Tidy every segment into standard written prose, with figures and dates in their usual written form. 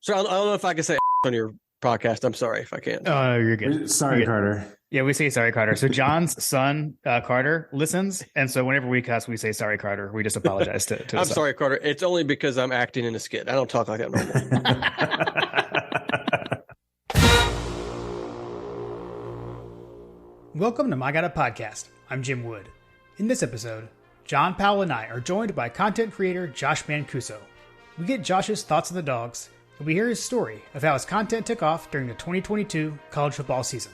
So I don't know if I can say on your podcast. I'm sorry if I can't. Oh, you're good. Sorry, You're good. Carter. Yeah, we say sorry, Carter. So John's son, Carter, listens, and so whenever we cuss, we say sorry, Carter. We just apologize to I'm the sorry, Carter. It's only because I'm acting in a skit. I don't talk like that normal. Welcome to My Got a Podcast. I'm Jim Wood. In this episode, John Powell and I are joined by content creator Josh Mancuso. We get Josh's thoughts on the Dawgs, and we hear his story of how his content took off during the 2022 college football season.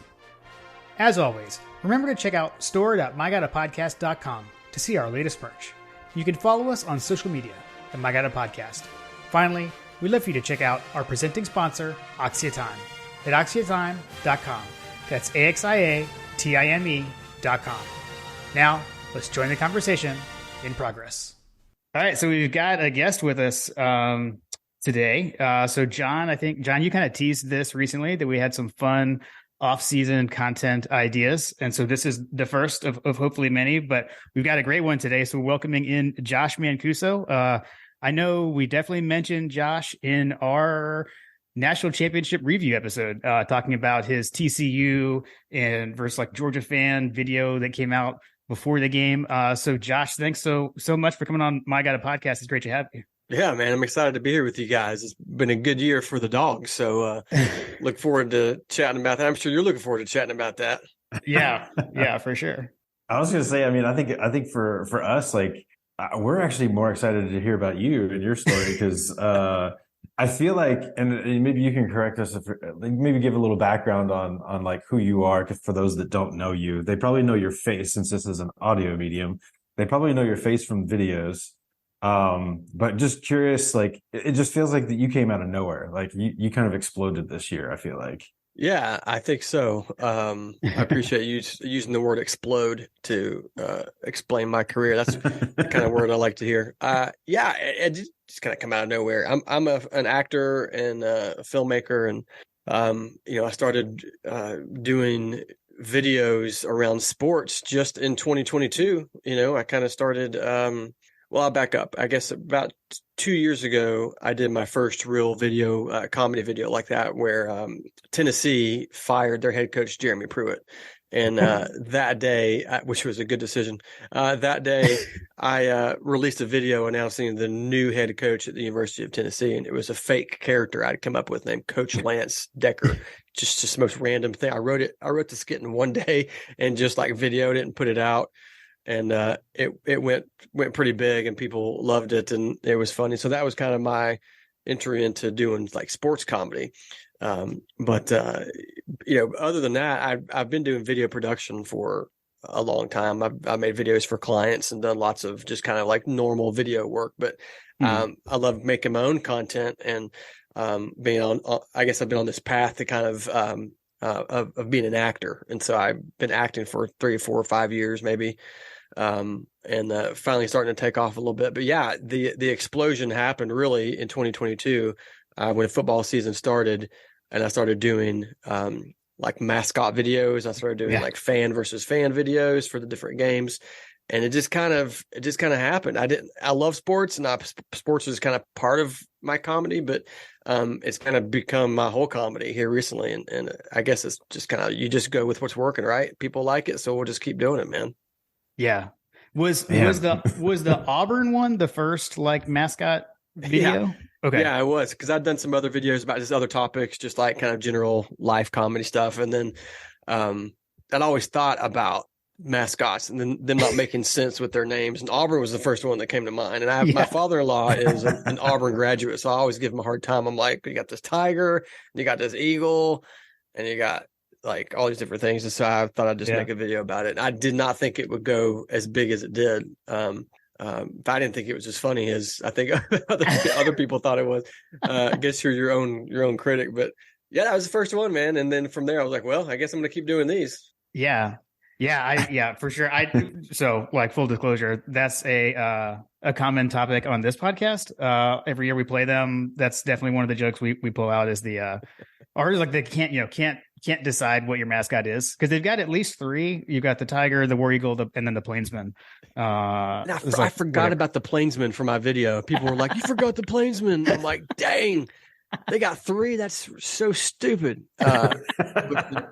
As always, remember to check out store.mygotapodcast.com to see our latest merch. You can follow us on social media at My Got a Podcast. Finally, we'd love for you to check out our presenting sponsor, Oxyatime, at oxyatime.com. That's AXIATIME.com. Now, let's join the conversation in progress. All right, so we've got a guest with us today. So John, you kind of teased this recently that we had some fun off-season content ideas. And so this is the first of hopefully many, but we've got a great one today. So welcoming in Josh Mancuso. I know we definitely mentioned Josh in our national championship review episode, talking about his TCU and versus like Georgia fan video that came out before the game. So Josh, thanks so much for coming on My Got a Podcast. It's great to have you. Yeah, man, I'm excited to be here with you guys. It's been a good year for the Dawgs, so look forward to chatting about that. I'm sure you're looking forward to chatting about that. Yeah, for sure. I was going to say, I mean, I think for us, like, we're actually more excited to hear about you and your story because I feel like, and maybe you can correct us if maybe give a little background on like who you are. Because for those that don't know you, they probably know your face since this is an audio medium. They probably know your face from videos. But just curious, like it just feels like that you came out of nowhere. Like you kind of exploded this year, I feel like. Yeah, I think so. I appreciate you using the word explode to explain my career. That's the kind of word I like to hear. It just kind of come out of nowhere. I'm an actor and a filmmaker, and I started doing videos around sports just in 2022. I kind of started. Well, I'll back up. I guess about 2 years ago, I did my first real video, comedy video like that, where Tennessee fired their head coach, Jeremy Pruitt. And that day, which was a good decision, that day I released a video announcing the new head coach at the University of Tennessee. And it was a fake character I'd come up with named Coach Lance Decker. Just the most random thing. I wrote the skit in one day and just like videoed it and put it out. And it went pretty big and people loved it and it was funny. So that was kind of my entry into doing like sports comedy. But other than that, I've been doing video production for a long time. I've made videos for clients and done lots of just kind of like normal video work. But I love making my own content and being on. I guess I've been on this path to kind of being an actor, and so I've been acting for 3 or 4 or 5 years maybe. And finally starting to take off a little bit. But yeah, the explosion happened really in 2022 when football season started, and I started doing like mascot videos. I started doing like fan versus fan videos for the different games, and it just kind of happened. I love sports, and sports is kind of part of my comedy, but it's kind of become my whole comedy here recently. And I guess it's just kind of, you just go with what's working, right? People like it, so we'll just keep doing it, man. Yeah. Was the Auburn one the first like mascot video? Yeah. Okay. Yeah, it was, because I'd done some other videos about just other topics, just like kind of general life comedy stuff. And then I'd always thought about mascots and then them not making sense with their names. And Auburn was the first one that came to mind. And my father-in-law is an Auburn graduate, so I always give him a hard time. I'm like, you got this tiger, you got this eagle, and you got like all these different things. And so I thought I'd just make a video about it. I did not think it would go as big as it did. But I didn't think it was as funny as I think other people thought it was. I guess you're your own critic, but yeah, that was the first one, man. And then from there I was like, well, I guess I'm going to keep doing these. Yeah, for sure. So like full disclosure, that's a common topic on this podcast. Every year we play them. That's definitely one of the jokes we pull out is or like they can't decide what your mascot is, because they've got at least 3. You've got the tiger, the war eagle, and then the plainsman. I forgot about the plainsman for my video. People were like, "You forgot the plainsman." I'm like, "Dang!" They got 3. That's so stupid. The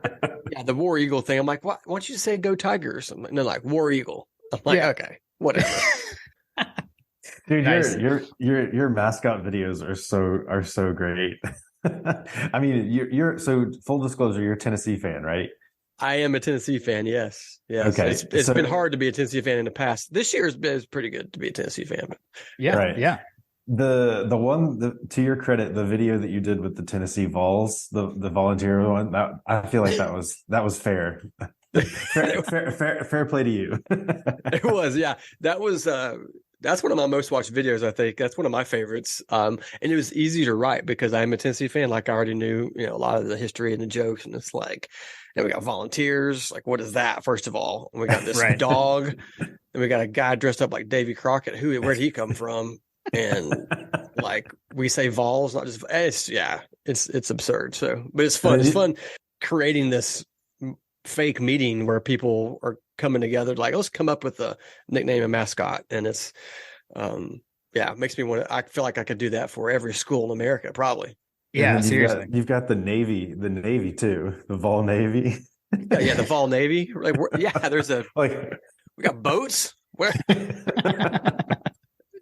War Eagle thing. I'm like, why don't you say go Tigers? And they're like, War Eagle. I'm like, okay, whatever. Dude, Nice. your mascot videos are so great. I mean, you're so full disclosure, you're a Tennessee fan, right? I am a Tennessee fan. Yes. Okay. It's been hard to be a Tennessee fan in the past. This year is pretty good to be a Tennessee fan. But. Yeah. Right. Yeah. The one to your credit, the video that you did with the Tennessee Vols, the volunteer one, that I feel like that was fair. fair play to you. It was, yeah. That's one of my most watched videos, I think. That's one of my favorites. And it was easy to write because I'm a Tennessee fan. Like I already knew, a lot of the history and the jokes. And it's like, and we got volunteers. Like, what is that, first of all? And we got this dog. And we got a guy dressed up like Davy Crockett. Where'd he come from? And like we say Vols, not just it's absurd. So, but it's fun. It's fun creating this fake meeting where people are coming together like, let's come up with a nickname and mascot. And it's it makes me want to, I feel like I could do that for every school in America, probably. Yeah, seriously. You've got the Navy too, the Vol Navy. The Vol Navy. Like, there's we got boats. Where?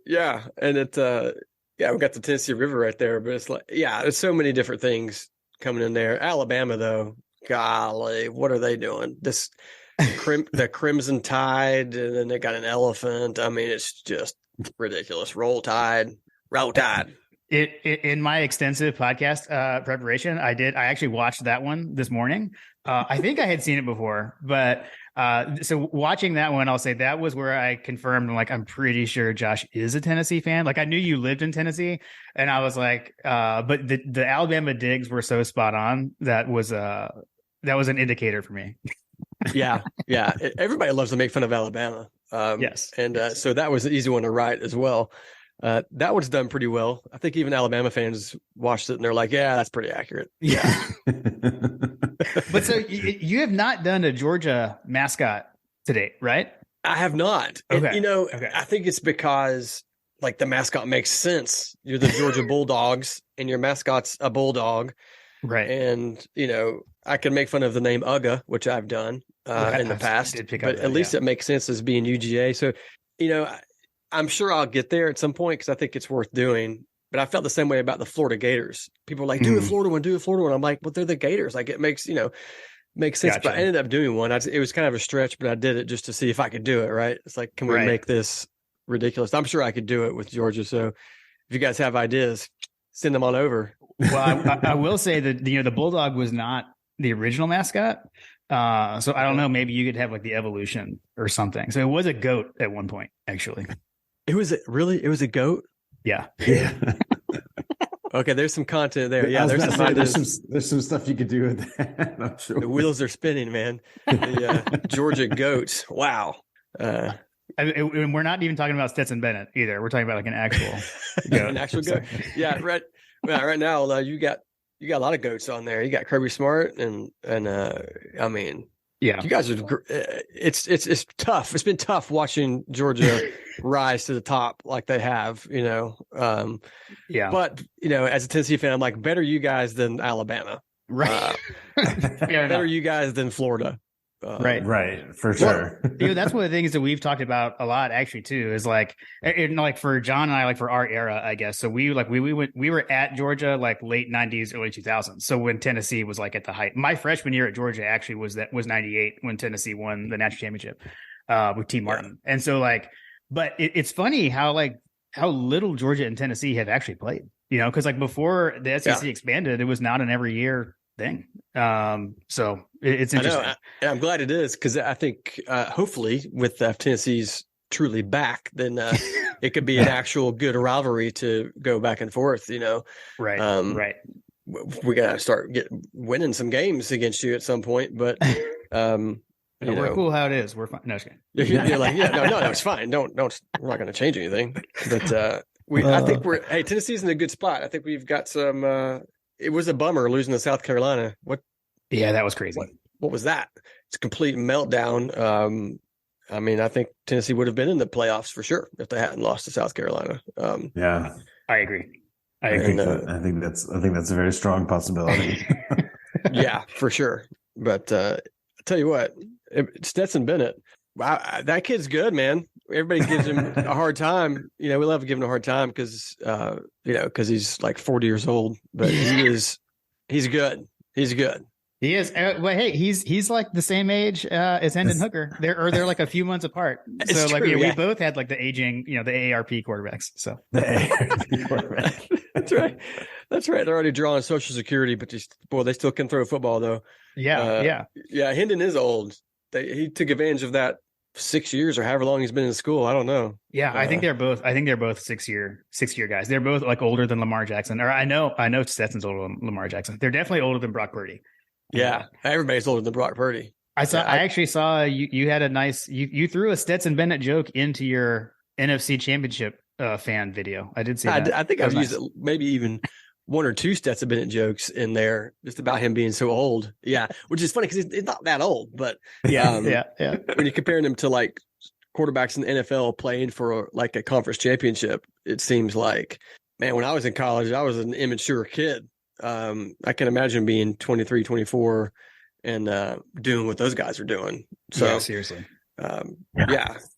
Yeah, and we got the Tennessee River right there. But it's like, there's so many different things coming in there. Alabama, though, golly, what are they doing? The Crimson Tide, and then they got an elephant. I mean, it's just ridiculous. Roll Tide. In my extensive podcast preparation, I actually watched that one this morning. I think I had seen it before, but so watching that one, I'll say that was where I confirmed, like, I'm pretty sure Josh is a Tennessee fan. Like, I knew you lived in Tennessee, and I was like, but the Alabama digs were so spot on. That was an indicator for me. Yeah. Everybody loves to make fun of Alabama. Yes. And so that was an easy one to write as well. That one's done pretty well. I think even Alabama fans watched it and they're like, yeah, that's pretty accurate. Yeah. But so you have not done a Georgia mascot to date, right? I have not. Okay. And, Okay. I think it's because like the mascot makes sense. You're the Georgia Bulldogs and your mascot's a bulldog. Right. And, I can make fun of the name Uga, which I've done in the past, but at least it makes sense as being UGA. So, I'm sure I'll get there at some point because I think it's worth doing. But I felt the same way about the Florida Gators. People are like, do a Florida one. I'm like, well, they're the Gators. Like it makes sense. Gotcha. But I ended up doing one. It was kind of a stretch, but I did it just to see if I could do it. Right. It's like, can we make this ridiculous? I'm sure I could do it with Georgia. So if you guys have ideas, send them on over. Well, I will say that, the Bulldog was not the original mascot. So I don't know, maybe you could have like the evolution or something. So it was a goat at one point, actually. It was a goat. Yeah. Okay, there's some content there. Yeah, there's some stuff you could do with that. I'm sure. The wheels are spinning, man. The Georgia goats. Wow. And we're not even talking about Stetson Bennett either. We're talking about like an actual goat. An actual goat. Yeah, right. Well, right now you got a lot of goats on there. You got Kirby Smart and I mean, yeah, you guys are. It's tough. It's been tough watching Georgia rise to the top like they have. Yeah. But as a Tennessee fan, I'm like, better you guys than Alabama. Right. Better you guys than Florida. Right, for sure. That's one of the things that we've talked about a lot, actually, too, is like for John and I, like for our era, I guess. So we were at Georgia like late 90s, early 2000s. So when Tennessee was like at the height, my freshman year at Georgia actually was 98 when Tennessee won the national championship with T. Martin. Yeah. And so but it's funny how little Georgia and Tennessee have actually played. Because like before the SEC expanded, it was not an every year thing. So it's interesting. I know. I'm glad it is because I think hopefully with Tennessee's truly back, then it could be an actual good rivalry to go back and forth. Right. Right. We gotta start winning some games against you at some point, but we're cool how it is. We're fine. No, it's good. You're like, no, it's fine. Don't. We're not going to change anything. But I think Tennessee's in a good spot. I think we've got some. It was a bummer losing to South Carolina. What? Yeah, that was crazy. What was that? It's a complete meltdown. I mean, I think Tennessee would have been in the playoffs for sure if they hadn't lost to South Carolina. Yeah, I agree. I agree. I think that's a very strong possibility. Yeah, for sure. But I tell you what, Stetson Bennett, wow, that kid's good, man. Everybody gives him a hard time. We love giving him a hard time because he's like 40 years old, but he's good. He's good. He is. Well, hey, he's like the same age as Hendon Hooker. They're like a few months apart. So like we both had like the aging, the AARP quarterbacks. So the AARP quarterback. That's right. That's right. They're already drawing Social Security, but they still can throw football though. Yeah. Hendon is old. He took advantage of that 6 years or however long he's been in school. I don't know. Yeah, I think they're both 6-year guys. They're both like older than Lamar Jackson. Or I know Stetson's older than Lamar Jackson. They're definitely older than Brock Purdy. Yeah, everybody's older than Brock Purdy. I actually saw you had a nice you threw a Stetson Bennett joke into your NFC Championship fan video. I did see that. I think I've used maybe even one or two Stetson Bennett jokes in there just about him being so old. Yeah, which is funny because he's not that old, but yeah. When you're comparing him to like quarterbacks in the NFL playing for like a conference championship, it seems like, man, when I was in college, I was an immature kid. I can imagine being 23, 24 and doing what those guys are doing. So yeah, seriously.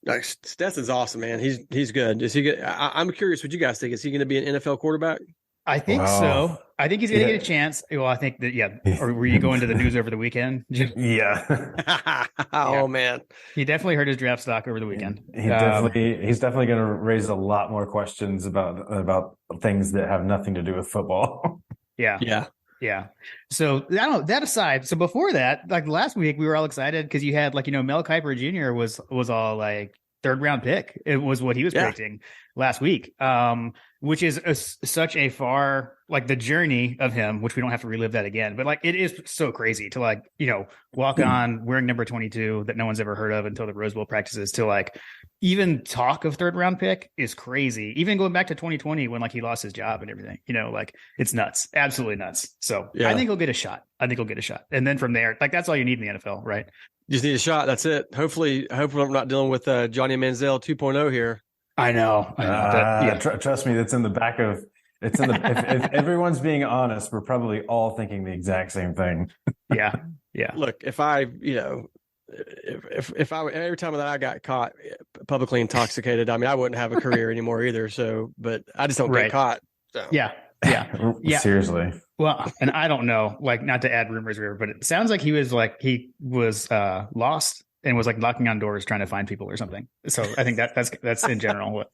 Like Stetson's awesome, man. He's good. Is he good? I'm curious what you guys think. Is he going to be an NFL quarterback? I think so. I think he's going to get a chance. Well, I think that, Or were you going to the news over the weekend? Yeah. Oh man. He definitely hurt his draft stock over the weekend. He's definitely going to raise a lot more questions about things that have nothing to do with football. Yeah. So that aside, so before that, like last week, we were all excited because you had Mel Kiper Jr. was all like third round pick. It was what he was predicting last week, which is such a far the journey of him, which we don't have to relive that again. But it is so crazy to walk on wearing number 22 that no one's ever heard of until the Rose Bowl practices to even talk of third round pick is crazy. Even going back to 2020 when he lost his job and everything, it's nuts, absolutely nuts. So I think he'll get a shot. And then from there, that's all you need in the NFL, right? You just need a shot. That's it. Hopefully I'm not dealing with Johnny Manziel 2.0 here. I know. Trust me, that's in the back of. It's in the. if everyone's being honest, we're probably all thinking the exact same thing. Yeah. Look, if I every time that I got caught publicly intoxicated, I wouldn't have a career anymore either. So, but I just don't get caught. So. Yeah. Seriously. Well, and I don't know, not to add rumors here, but it sounds like he was lost and was knocking on doors trying to find people or something. So I think that's in general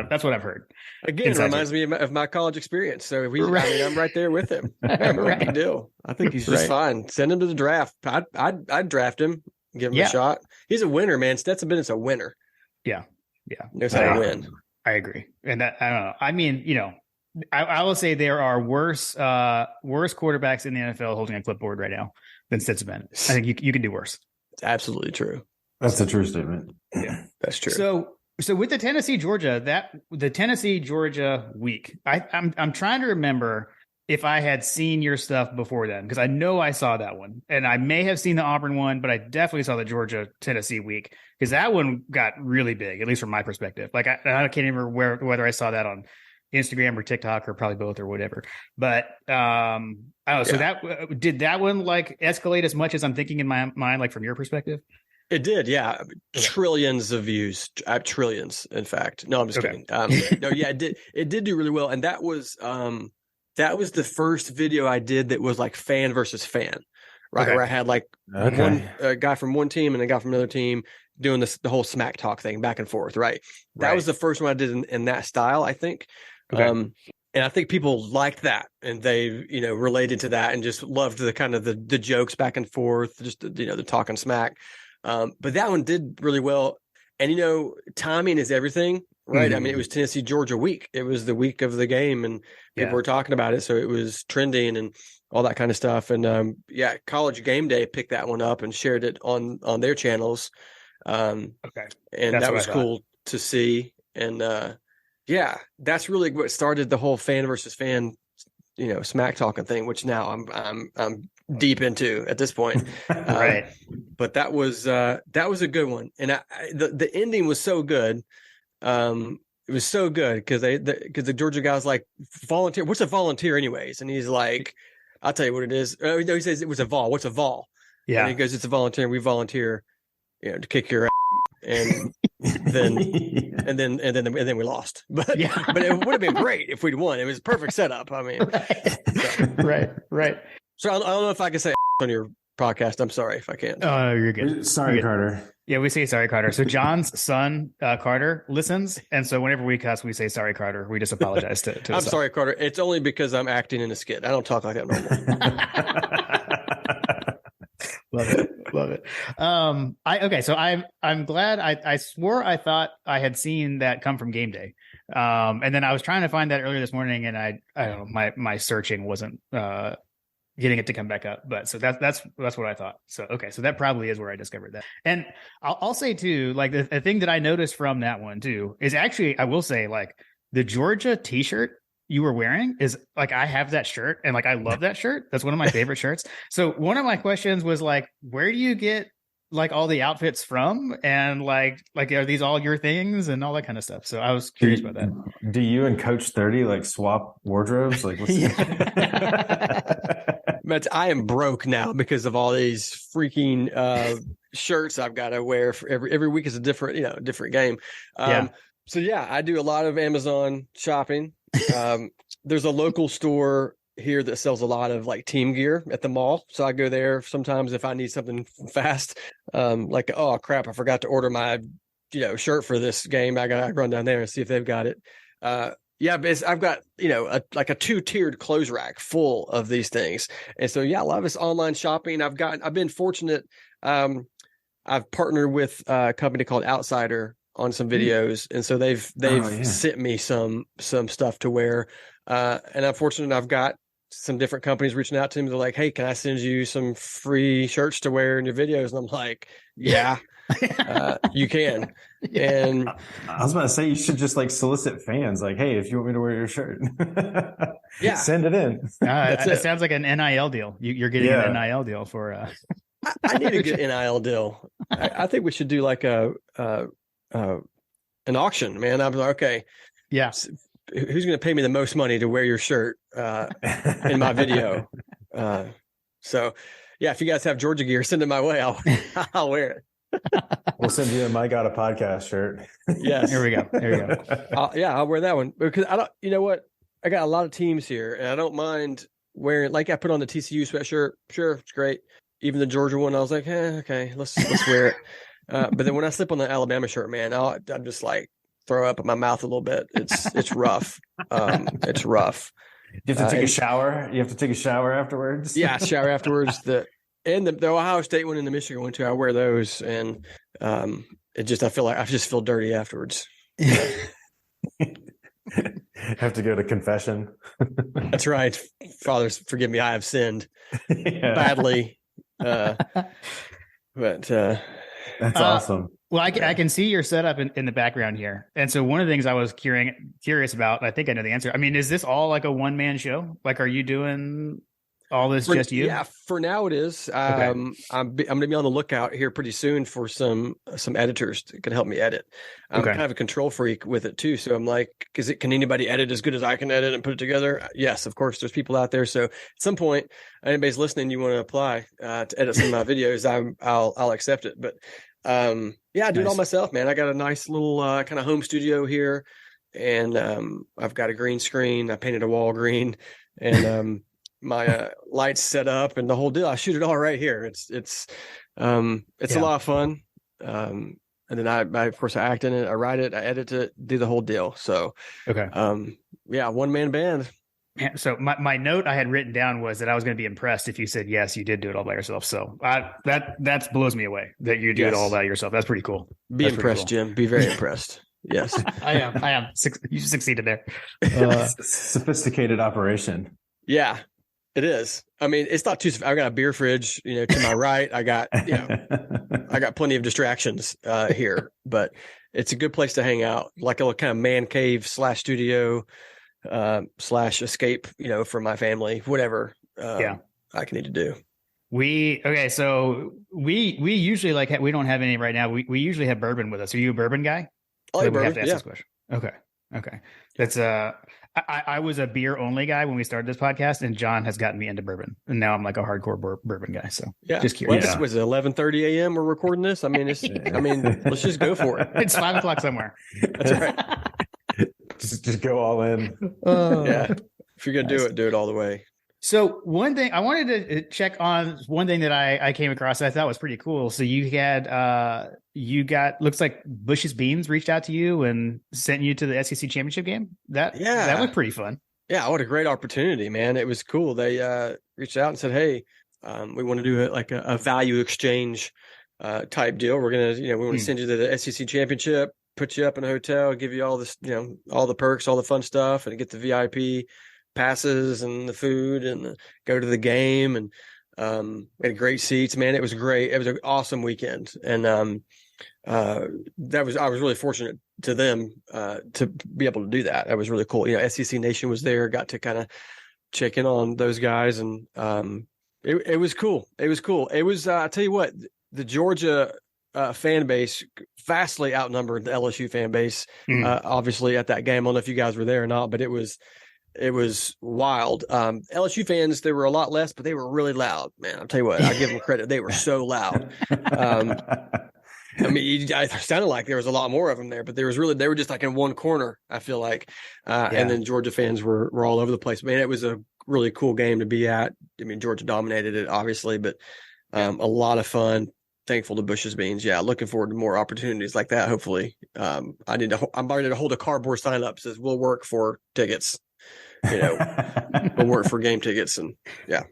that's what I've heard. Again, it reminds me of my college experience. So I'm right there with him. Big deal. I think he's just fine. Send him to the draft. I'd draft him, give him a shot. He's a winner, man. Stetson Bennett's a winner. Yeah. Knows how to win. I agree. And that, I don't know. I mean, I will say there are worse quarterbacks in the NFL holding a clipboard right now than Stetson Bennett. I think you can do worse. It's absolutely true. That's a true statement. Yeah, that's true. So with the Tennessee Georgia week, I'm trying to remember if I had seen your stuff before then, because I know I saw that one, and I may have seen the Auburn one, but I definitely saw the Georgia Tennessee week because that one got really big, at least from my perspective. I can't even remember whether I saw that on Instagram or TikTok or probably both or whatever. But I don't know. So did that one escalate as much as I'm thinking in my mind, from your perspective? It did, yeah. Trillions of views, trillions, in fact. No, I'm just kidding. No, yeah, it did do really well, and that was the first video I did that was fan versus fan, right? Where I had a guy from one team and a guy from another team doing the whole smack talk thing back and forth, right? That was the first one I did in that style, I think. And I think people liked that, and they related to that, and just loved the kind of the jokes back and forth, just the talking smack. But that one did really well. And, timing is everything, right? Mm-hmm. It was Tennessee Georgia week. It was the week of the game and people were talking about it. So it was trending and all that kind of stuff. And, College Game Day picked that one up and shared it on their channels. And that was cool to see. And, that's really what started the whole fan versus fan, smack talking thing, which now I'm deep into at this point. Right. But that was a good one. And the ending was so good. it was so good because the Georgia guy was like, volunteer. What's a volunteer anyways? And he's like, I'll tell you what it is. No, he says it was a vol. What's a vol? Yeah. And he goes, it's a volunteer. And we volunteer, to kick your ass. And then and then we lost. But Yeah. but it would have been great if we'd won. It was a perfect setup. I mean, Right. So I don't know if I can say on your podcast. I'm sorry if I can't. Oh, you're good. Sorry, You're good. Carter. Yeah, we say sorry, Carter. So John's son, Carter, listens, and so whenever we cuss, we say sorry, Carter. We just apologize to I'm his son. sorry, Carter. It's only because I'm acting in a skit. I don't talk like that normally. Love it. So I'm glad. I swore I thought I had seen that come from Game Day, and then I was trying to find that earlier this morning, and I don't know, my searching wasn't getting it to come back up. But so that's what I thought. So okay, so that probably is where I discovered that. And I'll say too, like the thing that I noticed from that one too is actually, I will say, like the Georgia T-shirt you were wearing is like, I have that shirt and like I love that shirt. That's one of my favorite shirts. So one of my questions was like, where do you get like all the outfits from, and like are these all your things and all that kind of stuff? So I was curious about that. Do you and Coach 30 like swap wardrobes? Like, what's But I am broke now because of all these freaking shirts I've got to wear for every week is a different game. So yeah, I do a lot of Amazon shopping. There's a local store here that sells a lot of like team gear at the mall. So I go there sometimes if I need something fast. Like, oh crap, I forgot to order my, shirt for this game. I got to run down there and see if they've got it. But I've got, a 2-tiered clothes rack full of these things. And so, yeah, a lot of it's online shopping. I've been fortunate. I've partnered with a company called Outsider on some videos. And so they've sent me some stuff to wear. And I'm fortunate I've got some different companies reaching out to me. They're like, hey, can I send you some free shirts to wear in your videos? And I'm like, yeah, you can. Yeah. And I was about to say, you should just like solicit fans. Like, hey, if you want me to wear your shirt, send it in. It sounds like an NIL deal. You're getting an NIL deal for. I need a good NIL deal. I think we should do like an auction, man. I'm like, okay, yeah. Who's going to pay me the most money to wear your shirt in my video? So, yeah, if you guys have Georgia gear, send it my way. I'll wear it. We'll send you a My God a Podcast shirt. Yes. Here we go. I'll wear that one because I don't, you know what? I got a lot of teams here and I don't mind wearing, like I put on the TCU sweatshirt. Sure. It's great. Even the Georgia one, I was like, okay, let's wear it. But then when I slip on the Alabama shirt, man, I'm just like throw up in my mouth a little bit. It's rough. It's rough. You have to take a shower. You have to take a shower afterwards. Yeah, shower afterwards. The Ohio State one and the Michigan one too. I wear those, and I just feel dirty afterwards. Have to go to confession. That's right. Fathers, forgive me. I have sinned badly. But that's awesome. Well, I can see your setup in the background here. And so one of the ththings I was curious about, I think I know the answer. I mean, is this all like a one-man show? Like, are you doing all this just you? Yeah, for now it is. Okay. I'm going to be on the lookout here pretty soon for some editors that can help me edit. I'm kind of a control freak with it too. So I'm like, can anybody edit as good as I can edit and put it together? Yes, of course. There's people out there. So at some point, anybody's listening, you want to apply to edit some of my videos, I'll accept it. But I do it all myself, man. I got a nice little kind of home studio here, and I've got a green screen. I painted a wall green, and my lights set up and the whole deal. I shoot it all right here. It's a lot of fun. And then I of course I act in it, I write it, I edit it, do the whole deal. So one man band. So my note I had written down was that I was going to be impressed if you said yes, you did do it all by yourself. So that blows me away that you do it all by yourself. That's pretty cool. Be impressed, Jim. Be very impressed. Yes, I am. You succeeded there. Sophisticated operation. Yeah, it is. I mean, it's not too. I got a beer fridge, to my right. I got plenty of distractions here, but it's a good place to hang out, like a kind of man cave / studio. / escape, for my family, whatever I can need to do. So we usually we don't have any right now. We usually have bourbon with us. Are you a bourbon guy? Oh, yeah, we have to ask this question. Okay. Okay. That's I was a beer only guy when we started this podcast, and John has gotten me into bourbon, and now I'm like a hardcore bourbon guy. So Yeah. just Well, curious. this was 11:30 a.m. We're recording this. I mean, let's just go for it. It's 5:00 somewhere. That's right. just go all in. Yeah. If you're going to do it all the way. So one thing I wanted to check on, one thing that I came across that I thought was pretty cool. So you looks like Bush's Beans reached out to you and sent you to the SEC championship game. That looked pretty fun. Yeah. What a great opportunity, man. It was cool. They reached out and said, hey, we want to do a value exchange type deal. We're going to, we want to send you to the SEC championship, put you up in a hotel, give you all this, all the perks, all the fun stuff, and get the VIP passes and the food and go to the game. And we had great seats, man. It was great. It was an awesome weekend. And I was really fortunate to them to be able to do that. That was really cool. SEC Nation was there, got to kind of check in on those guys. And it was cool. It was cool. It was, I tell you what, the Georgia fan base vastly outnumbered the LSU fan base, obviously at that game. I don't know if you guys were there or not, but it was wild. LSU fans, they were a lot less, but they were really loud, man. I'll tell you what, I give them credit. They were so loud. I mean, it sounded like there was a lot more of them there, but they were just like in one corner, I feel like. And then Georgia fans were all over the place. Man, it was a really cool game to be at. I mean, Georgia dominated it, obviously, but a lot of fun. Thankful to Bush's Beans. Yeah, looking forward to more opportunities like that. Hopefully, I'm ready to hold a cardboard sign up that says "We'll work for tickets." We'll work for game tickets, and yeah.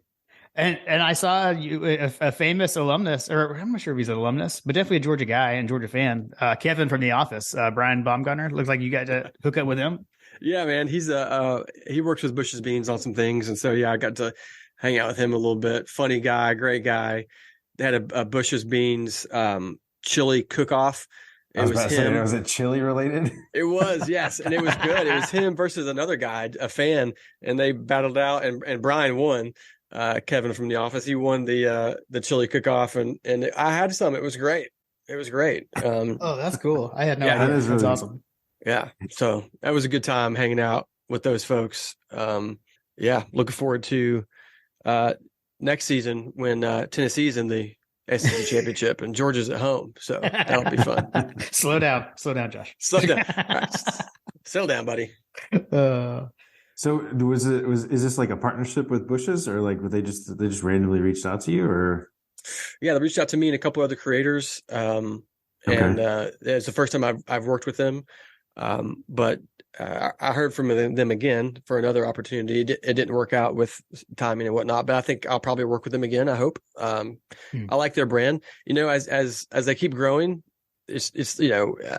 And I saw you, a famous alumnus, or I'm not sure if he's an alumnus, but definitely a Georgia guy and Georgia fan, Kevin from The Office, Brian Baumgartner. Looks like you got to hook up with him. Yeah, man. He's he works with Bush's Beans on some things, and so yeah, I got to hang out with him a little bit. Funny guy, great guy. They had a Bush's Beans chili cook-off. Was it chili related? It was, yes, and it was good. It was him versus another guy, a fan, and they battled out, and Brian won. Kevin from The Office, he won the chili cook-off, and I had some. It was great. It was great. Oh, that's cool. I had no idea. That's really awesome. Yeah, so that was a good time hanging out with those folks. Looking forward to next season when Tennessee's in the SEC championship and Georgia's at home. So that'll be fun. Slow down, Josh. Slow down. Right. Settle down, buddy. So is this like a partnership with Bush's, or like they just randomly reached out to you, or? Yeah, they reached out to me and a couple other creators. And it's the first time I've worked with them. But I heard from them again for another opportunity. It didn't work out with timing and whatnot, but I think I'll probably work with them again. I hope. I like their brand. As they keep growing, it's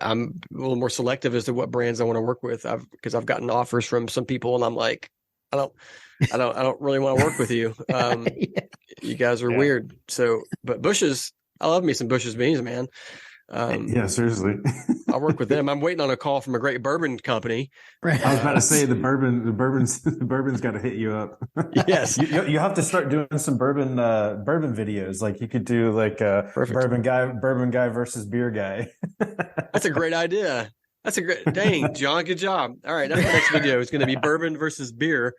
I'm a little more selective as to what brands I want to work with. Because I've gotten offers from some people, and I'm like, I don't really want to work with you. You guys are weird. So, but Bush's, I love me some Bush's Beans, man. Yeah, seriously. I'll work with them. I'm waiting on a call from a great bourbon company. Right. I was about to say the bourbon's got to hit you up. Yes, you have to start doing some bourbon videos. Like you could do like bourbon guy versus beer guy. That's a great idea. That's a great dang, John. Good job. All right, that's the next video. It's going to be bourbon versus beer.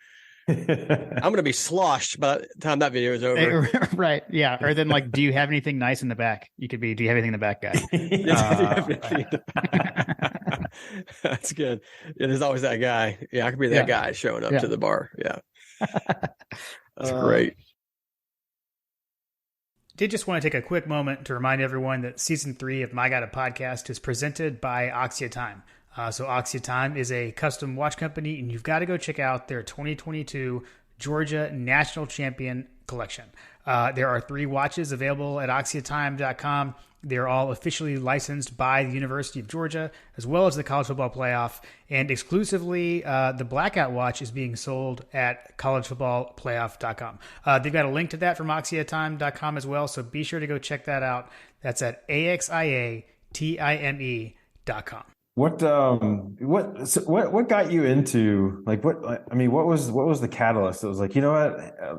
I'm going to be sloshed by the time that video is over. Right. Yeah. Or then do you have anything nice in the back? You could be, do you have anything in the back, guy? That's good. Yeah, there's always that guy. Yeah, I could be that guy showing up to the bar. Yeah. That's great. Did just want to take a quick moment to remind everyone that season 3 of My Guide Podcast is presented by Oxia Time. So Oxia Time is a custom watch company, and you've got to go check out their 2022 Georgia National Champion collection. There are 3 watches available at oxiatime.com. They're all officially licensed by the University of Georgia, as well as the College Football Playoff. And exclusively, the Blackout watch is being sold at collegefootballplayoff.com. They've got a link to that from oxiatime.com as well, so be sure to go check that out. That's at AXIATIME.com. What got you into what was the catalyst? It was like,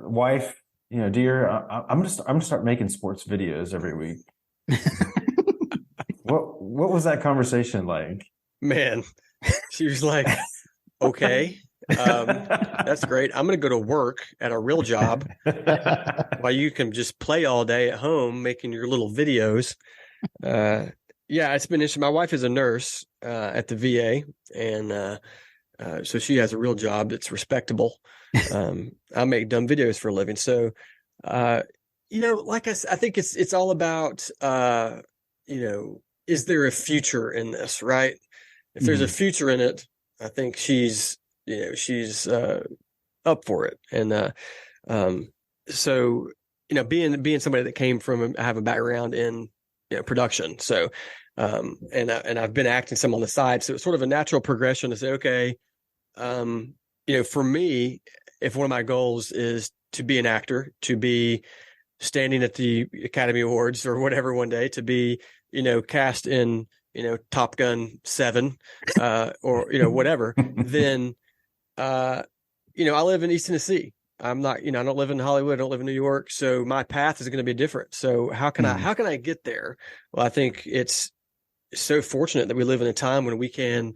wife, dear, I'm gonna start making sports videos every week. What was that conversation like? Man, She was like, okay, that's great. I'm going to go to work at a real job while you can just play all day at home making your little videos. Yeah, it's been interesting. My wife is a nurse at the VA, and so she has a real job that's respectable. I make dumb videos for a living. So, like I think it's all about, is there a future in this, right? If there's a future in it, I think she's up for it. And so, being somebody that came from, I have a background in production. So, and I've been acting some on the side. So it's sort of a natural progression to say, okay, for me, if one of my goals is to be an actor, to be standing at the Academy Awards or whatever one day, to be, cast in, Top Gun 7, or, whatever, then, I live in East Tennessee. I'm not, I don't live in Hollywood. I don't live in New York. So my path is going to be different. So how can I get there? Well, I think it's so fortunate that we live in a time when we can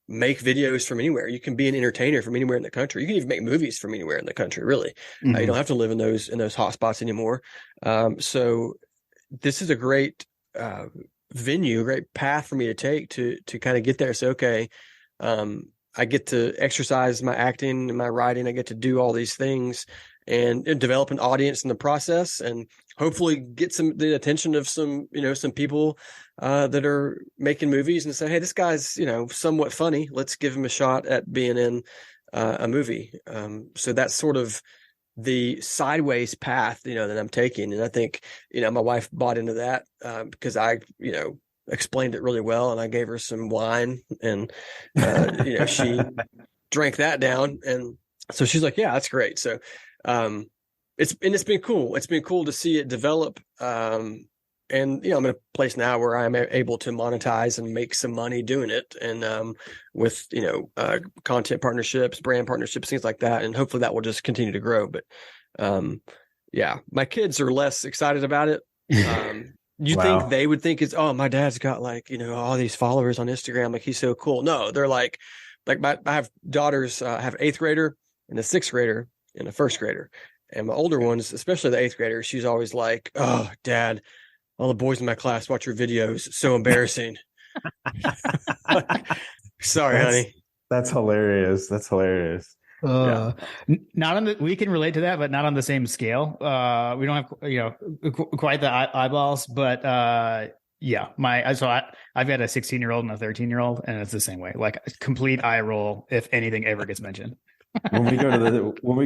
make videos from anywhere. You can be an entertainer from anywhere in the country. You can even make movies from anywhere in the country, really. You don't have to live in those hot spots anymore. So this is a great venue, a great path for me to take to kind of get there. So, okay, I get to exercise my acting and my writing. I get to do all these things and develop an audience in the process, and hopefully get the attention of some people that are making movies and say, hey, this guy's, somewhat funny. Let's give him a shot at being in a movie. So that's sort of the sideways path, that I'm taking. And I think, my wife bought into that because I, explained it really well, and I gave her some wine, and she drank that down, and so she's like, yeah, that's great. So it's been cool. It's been cool to see it develop. And I'm in a place now where I'm able to monetize and make some money doing it, and with content partnerships, brand partnerships, things like that, and hopefully that will just continue to grow. But yeah, my kids are less excited about it. You Wow. think they would think my dad's got all these followers on Instagram, like he's so cool. No, they're like I have daughters, I have an 8th grader and a 6th grader and a 1st grader. And my older ones, especially the 8th grader, she's always like, oh, Dad, all the boys in my class watch your videos. It's so embarrassing. Sorry, honey. That's hilarious. That's hilarious. Not on we can relate to that, but not on the same scale. We don't have quite the eyeballs, but yeah, I've got a 16-year-old and a 13-year-old, and it's the same way, like complete eye roll if anything ever gets mentioned. When we go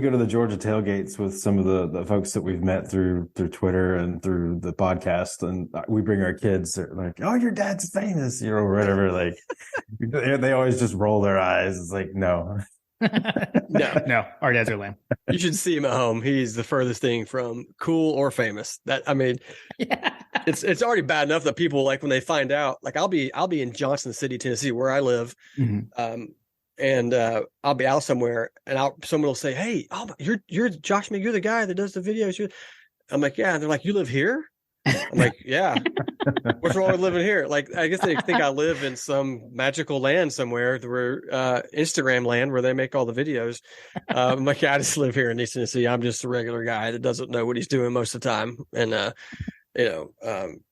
to the Georgia tailgates with some of the folks that we've met through Twitter and through the podcast, and we bring our kids, they're like, oh, your dad's famous, or whatever. Like they always just roll their eyes. It's like, no. No, our dads are lame. You should see him at home. He's the furthest thing from cool or famous. It's already bad enough that people, like, when they find out, like I'll be in Johnson City, Tennessee, where I live. And I'll be out somewhere, and someone will say, hey, you're Josh Mancuso, you're the guy that does the videos. I'm like, yeah. And they're like, you live here? I'm like, yeah. What's wrong with living here? Like, I guess they think I live in some magical land somewhere, where Instagram land, where they make all the videos. I'm like, yeah, I just live here in East Tennessee. I'm just a regular guy that doesn't know what he's doing most of the time. And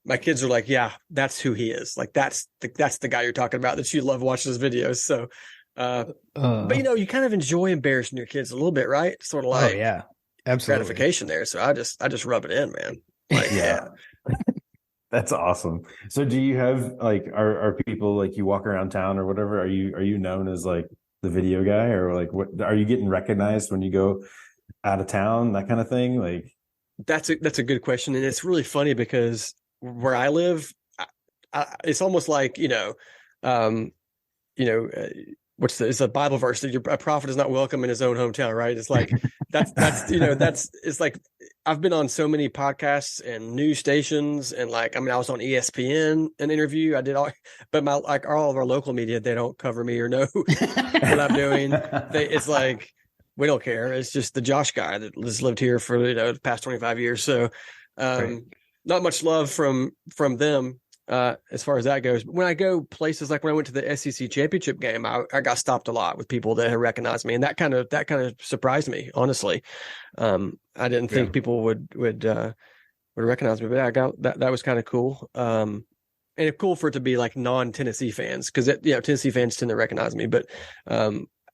my kids are like, yeah, that's who he is. Like, that's the guy you're talking about, that you love watching his videos. So, but you kind of enjoy embarrassing your kids a little bit, right? Sort of like, oh yeah, absolutely, gratification there. So I just rub it in, man. Like, yeah. That's awesome. So do you have, like, are people, like, you walk around town or whatever, are you known as like the video guy, or like, what are you getting recognized when you go out of town, that kind of thing? Like, that's a good question. And it's really funny because where I live, it's almost like, it's a Bible verse that a prophet is not welcome in his own hometown, right? It's like, it's like, I've been on so many podcasts and news stations, and I was on ESPN, an interview I did but all of our local media, they don't cover me or know what I'm doing. It's like, we don't care. It's just the Josh guy that has lived here for, the past 25 years. So, not much love from them. as far as that goes. But when I go places like when I went to the SEC championship game, I got stopped a lot with people that had recognized me, and that kind of surprised me, honestly. I didn't think people would recognize me, but I got that. That was kind of cool. And it's cool for it to be like non-Tennessee fans, because Tennessee fans tend to recognize me, but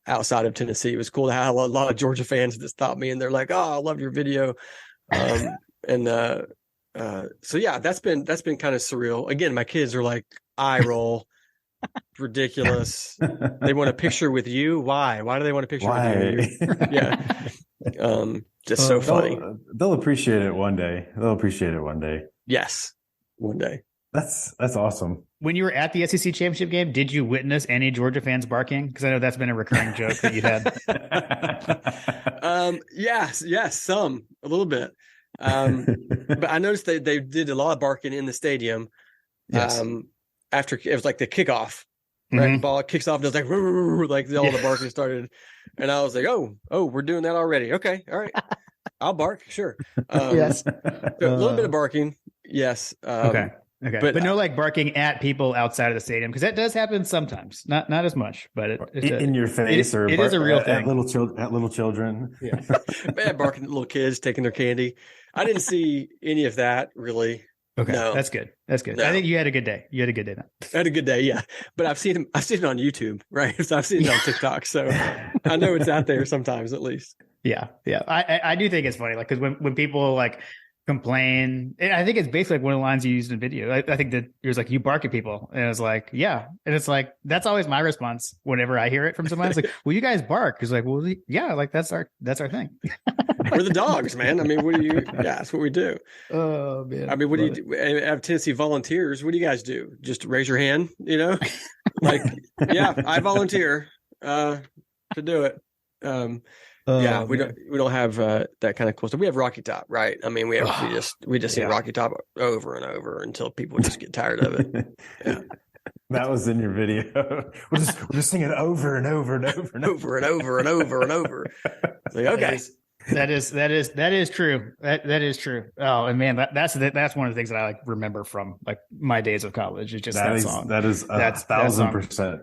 outside of Tennessee, it was cool to have a lot of Georgia fans that stopped me and they're like, "Oh, I love your video." So yeah, that's been kind of surreal. Again, my kids are like, eye roll, ridiculous. They want a picture with you. Why do they want a picture with you? Yeah. Just so funny. They'll appreciate it one day. Yes. One day. That's awesome. When you were at the SEC championship game, did you witness any Georgia fans barking? Because I know that's been a recurring joke that you've had. Yes, some, a little bit. But I noticed they did a lot of barking in the stadium. Yes. After it was like the kickoff, right? Mm-hmm. The ball kicks off, and it was like all the barking started, and I was like, oh, we're doing that already. Okay, all right, I'll bark, sure. Yes, so a little bit of barking, yes. Okay, but no like barking at people outside of the stadium, because that does happen sometimes. Not as much, but in your face, or it is a real thing. At little children. Yeah, man, barking at little kids taking their candy. I didn't see any of that really. Okay, no. That's good. No. I think you had a good day. I had a good day, yeah. But I've seen it on YouTube, right? So I've seen it on TikTok, so I know it's out there sometimes, at least. Yeah. I do think it's funny, like, because when people like complain, and I think it's basically like one of the lines you used in video. I think that it was like, you bark at people, and it's like, yeah, and it's like, that's always my response whenever I hear it from someone. It's like, well, you guys bark. It's like, well, yeah, like that's our thing. We're the Dawgs, man. I mean, that's what we do. Oh man. I mean, what do you do? I have Tennessee volunteers. What do you guys do? Just raise your hand, like, yeah, I volunteer to do it. Yeah, we don't have that kind of cool stuff. We have Rocky Top, right? I mean, we just sing Rocky Top over and over until people just get tired of it. Yeah. That was in your video. We're just singing over and over and over and over and over and over and over. Like, okay. That is true. That is true. Oh, and man, that's one of the things that I like remember from like my days of college. It's just that song. That's 1,000%.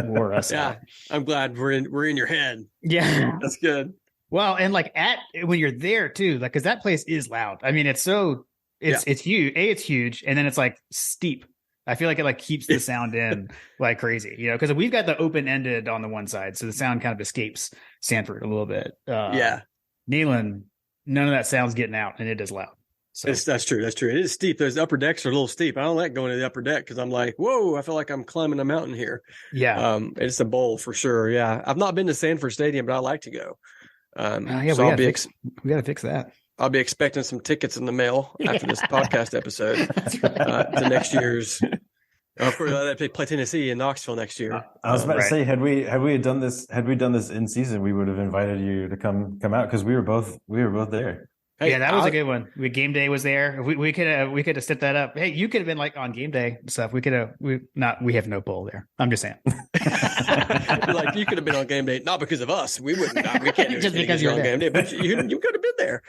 Wore us out. I'm glad we're in your head. Yeah, that's good. Well, and like when you're there too, like, because that place is loud. I mean, it's huge. It's huge, and then it's like steep. I feel like it like keeps the sound in like crazy, because we've got the open ended on the one side, so the sound kind of escapes Sanford a little bit. Neyland, none of that sound's getting out, and it is loud. So that's true. It is steep. Those upper decks are a little steep. I don't like going to the upper deck because I'm like, whoa, I feel like I'm climbing a mountain here. Yeah. It's a bowl for sure. Yeah. I've not been to Sanford Stadium, but I like to go. So we got to fix that. I'll be expecting some tickets in the mail after this podcast episode to next year's. Of course, they play Tennessee in Knoxville next year. I was about to say, had we done this in season, we would have invited you to come out, because we were both there. Hey, yeah, that was a good one. Game day was there. We could have set that up. Hey, you could have been like on game day stuff. We have no poll there. I'm just saying. Like, you could have been on game day, not because of us. We wouldn't. We can't do just because you're on game day, but you could have been there.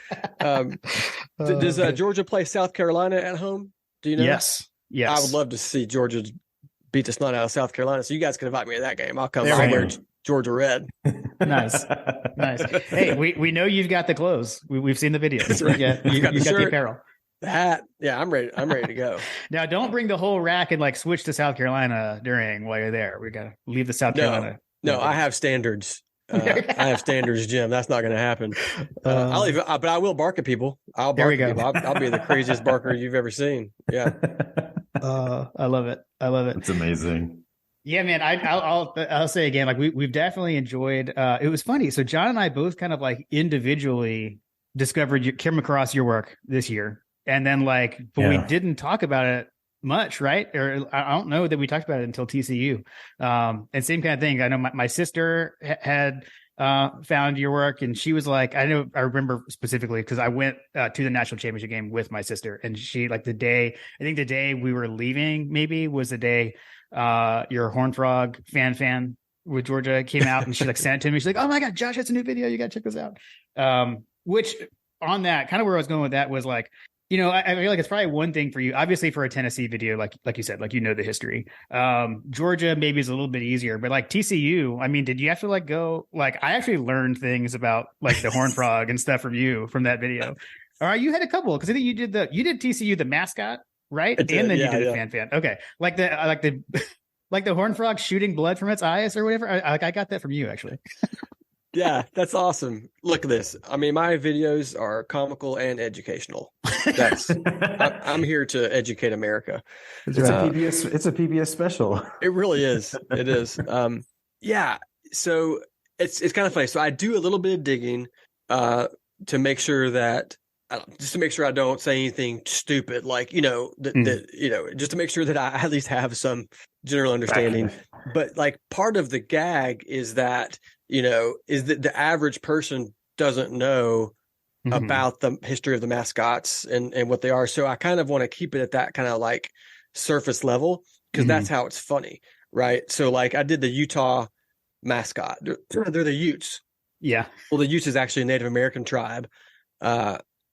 Does Georgia play South Carolina at home? Do you know? Yes. I would love to see Georgia beat the snot out of South Carolina. So you guys can invite me to that game. I'll come. I'll wear Georgia red. Nice. Hey, we know you've got the clothes. We've seen the videos. That's right. You got the apparel. The hat. Yeah, I'm ready. I'm ready to go. Now, don't bring the whole rack and like switch to South Carolina while you're there. We got to leave the South Carolina. No, I have standards. I have standards, Jim. That's not going to happen. I'll leave, but I will bark at people. I'll bark at people. I'll be the craziest barker you've ever seen. Yeah. I love it. It's amazing. Yeah, man. I'll say again, like we've definitely enjoyed. It was funny. So John and I both kind of like individually came across your work this year, and then but we didn't talk about it much, right? Or I don't know that we talked about it until TCU. And same kind of thing. I know my sister had found your work, and she was like, I remember specifically because I went to the national championship game with my sister, and she the day we were leaving maybe was the day your Horned Frog fan with Georgia came out, and she sent it to me. She's like, oh my God, Josh has a new video. You got to check this out. Which on that kind of where I was going with that was I feel like it's probably one thing for you, obviously for a Tennessee video, like you said, like, the history. Georgia maybe is a little bit easier, but like TCU, I mean, did you have to like go, like, I actually learned things about like the horn frog and stuff from that video. All right, you had a couple, because I think you did TCU, the mascot, right? And then you did a fan. Okay. Like the like the horn frog shooting blood from its eyes or whatever. I got that from you, actually. Yeah, that's awesome. Look at this. I mean, my videos are comical and educational. I'm here to educate America. It's a PBS special. It really is. It is. Yeah. So it's kind of funny. So I do a little bit of digging to make sure that just to make sure I don't say anything stupid, like, just to make sure that I at least have some general understanding. But like part of the gag is that, is that the average person doesn't know about the history of the mascots and what they are. So I kind of want to keep it at that kind of like surface level, because that's how it's funny, right? So like I did the Utah mascot. They're the Utes. Yeah. Well, the Utes is actually a Native American tribe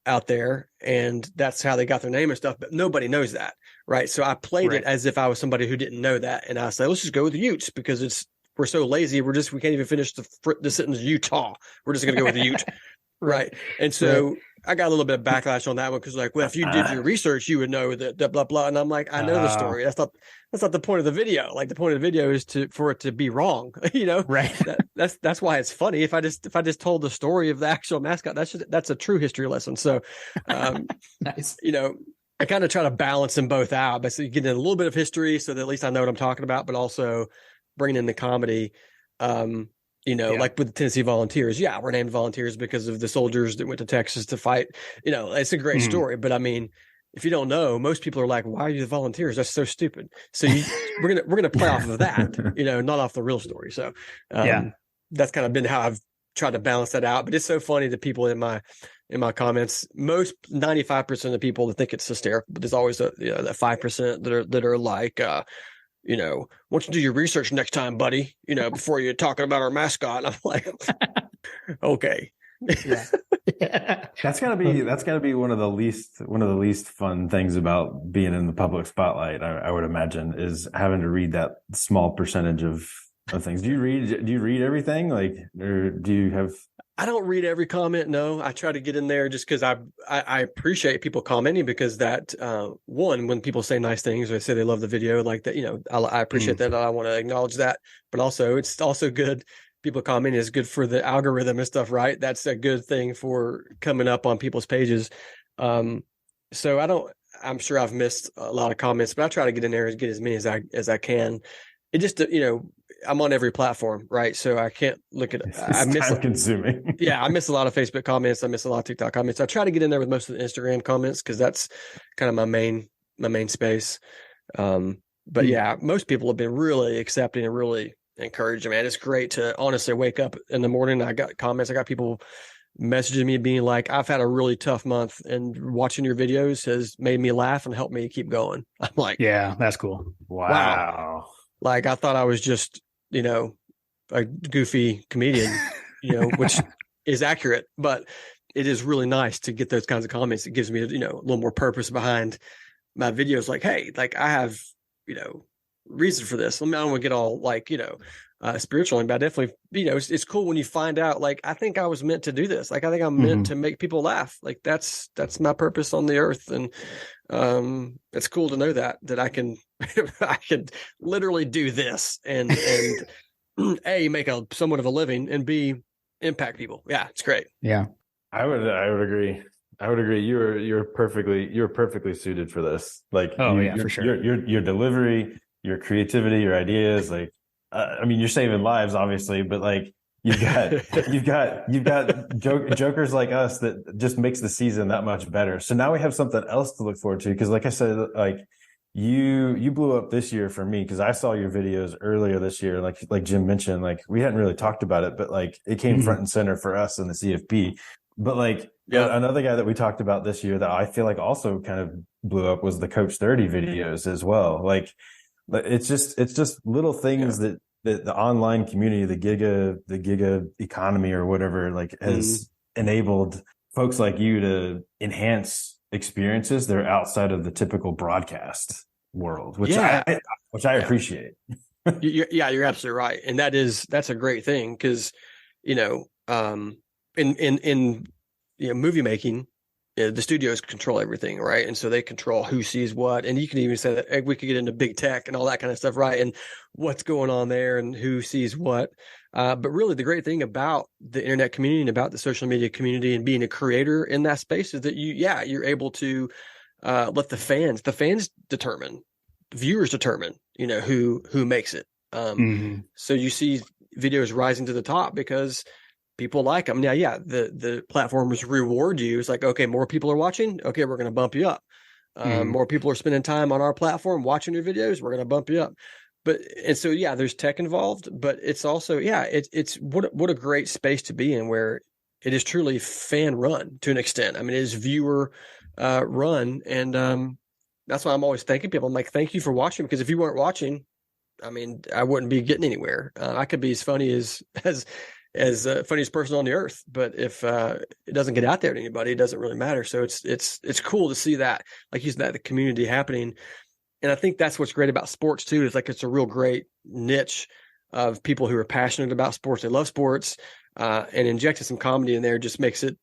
out there, and that's how they got their name and stuff, but nobody knows that, right? So I played it as if I was somebody who didn't know that, and I said, let's just go with the Utes, because we're so lazy, we can't even finish the sentence Utah. We're just going to go with the Ute. Right. And so I got a little bit of backlash on that one, because like, well, if you did your research, you would know that blah, blah. And I'm like, I know the story. That's not the point of the video. Like the point of the video is for it to be wrong, Right. That's why it's funny. If I just told the story of the actual mascot, that's a true history lesson. So, nice. I kind of try to balance them both out, but so you get in a little bit of history so that at least I know what I'm talking about, but also bringing in the comedy. Like with the Tennessee Volunteers, we're named Volunteers because of the soldiers that went to Texas to fight. It's a great story, but I mean, if you don't know, most people are like, "Why are you the Volunteers? That's so stupid." So we're gonna play off of that, not off the real story. So that's kind of been how I've tried to balance that out. But it's so funny that people in my comments, 95% of the people that think it's hysterical, but there's always that 5% that are like, why don't you do your research next time, buddy, before you're talking about our mascot. And I'm like, okay. That's gotta be one of the least fun things about being in the public spotlight, I would imagine, is having to read that small percentage of things. Do you read everything? Like, or do you have? I don't read every comment. No, I try to get in there just because I appreciate people commenting, because that one, when people say nice things or they say they love the video, like that, I appreciate that. I want to acknowledge that, but also it's also good. People commenting is good for the algorithm and stuff, right? That's a good thing for coming up on people's pages. So I'm sure I've missed a lot of comments, but I try to get in there and get as many as I can. It just, I'm on every platform, right? So I can't look at it. I miss time consuming. I miss a lot of Facebook comments. I miss a lot of TikTok comments. I try to get in there with most of the Instagram comments, because that's kind of my main space. But most people have been really accepting and really encouraging, man. It's great to honestly wake up in the morning. I got comments. I got people messaging me being like, I've had a really tough month, and watching your videos has made me laugh and helped me keep going. I'm like, yeah, that's cool. Wow. Like I thought I was just, a goofy comedian, which is accurate, but it is really nice to get those kinds of comments. It gives me, a little more purpose behind my videos. Like, hey, like I have, reason for this. I don't want to get all like, spiritual, but I definitely, it's cool when you find out, like, I think I was meant to do this. Like, I think I'm meant to make people laugh. Like that's my purpose on the earth. And it's cool to know that I can, I could literally do this and A, make somewhat of a living, and B, impact people. Yeah, it's great. Yeah. I would agree. You're perfectly suited for this. Like, for sure. Your delivery, your creativity, your ideas, like, you're saving lives, obviously, but like you've got jokers like us that just makes the season that much better. So now we have something else to look forward to. Cause like I said, like you blew up this year for me, because I saw your videos earlier this year. Like Jim mentioned, like we hadn't really talked about it, but like it came front and center for us in the CFP. But like another guy that we talked about this year that I feel like also kind of blew up was the Coach 30 videos as well. Like it's just little things that the online community, the giga economy or whatever, like has enabled folks like you to enhance experiences, they're outside of the typical broadcast world, which Yeah. I appreciate. You're absolutely right. And that's a great thing because, in movie making, the studios control everything, right? And so they control who sees what. And you can even say that we could get into big tech and all that kind of stuff, right? And what's going on there and who sees what. But really, the great thing about the internet community and about the social media community and being a creator in that space is that you're able to let the fans determine, viewers determine, who makes it. So you see videos rising to the top because people like them. Now, the platformers reward you. It's like, okay, more people are watching. Okay, we're going to bump you up. More people are spending time on our platform watching your videos. We're going to bump you up. And so there's tech involved, but it's also it's what a great space to be in, where it is truly fan run to an extent. I mean, it is viewer run, and that's why I'm always thanking people. I'm like, thank you for watching, because if you weren't watching, I mean, I wouldn't be getting anywhere. I could be as funny as funniest person on the earth, but if it doesn't get out there to anybody, it doesn't really matter. So it's cool to see that, like you said, the community happening. And I think that's what's great about sports too, is like it's a real great niche of people who are passionate about sports. They love sports, and injecting some comedy in there just makes it,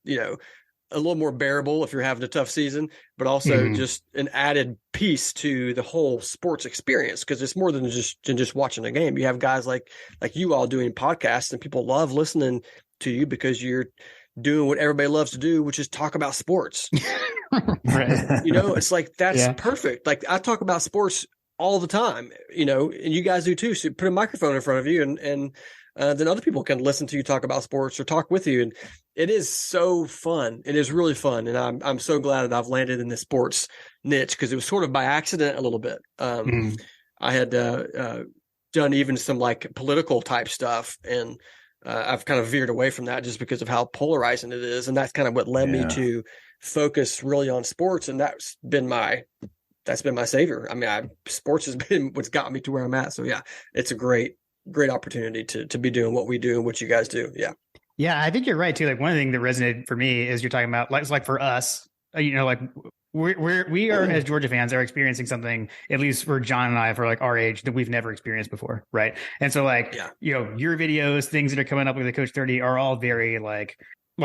a little more bearable if you're having a tough season, but also just an added piece to the whole sports experience, because it's more than just watching a game. You have guys like you all doing podcasts, and people love listening to you because you're doing what everybody loves to do, which is talk about sports. Right. It's like, that's perfect. Like, I talk about sports all the time, and you guys do too. So put a microphone in front of you, and then other people can listen to you talk about sports or talk with you. And it is so fun. It is really fun. And I'm so glad that I've landed in this sports niche, because it was sort of by accident a little bit. I had done even some like political type stuff, and I've kind of veered away from that just because of how polarizing it is. And that's kind of what led me to focus really on sports. And that's been my savior. I mean, sports has been what's got me to where I'm at. So it's a great opportunity to be doing what we do and what you guys do. Yeah, I think you're right too. Like, one thing that resonated for me is you're talking about, like, it's like for us, like we are, as Georgia fans, are experiencing something, at least for John and I, for like our age, that we've never experienced before, right? And so your videos, things that are coming up with the Coach 30 are all very like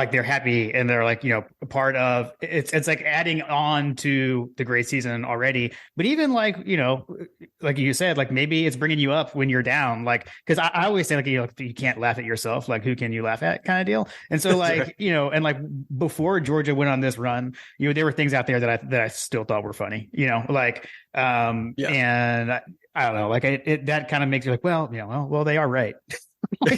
they're happy, and they're like, a part of it's like adding on to the great season already. But even like you said, like, maybe it's bringing you up when you're down, like, because I always say, like, you can't laugh at yourself, like, who can you laugh at, kind of deal. And so like and like before Georgia went on this run, there were things out there that I still thought were funny, like and I don't know, like that kind of makes you like, well they are right. I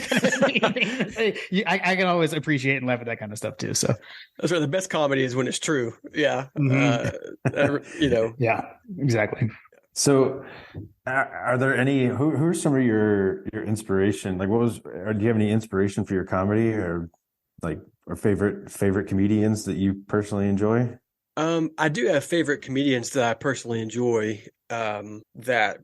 can always appreciate and laugh at that kind of stuff too. So that's right. The best comedy is when it's true. Yeah. Yeah, exactly. So are there any, who are some of your inspiration? Like, do you have any inspiration for your comedy, or like, or favorite comedians that you personally enjoy? I do have favorite comedians that I personally enjoy, that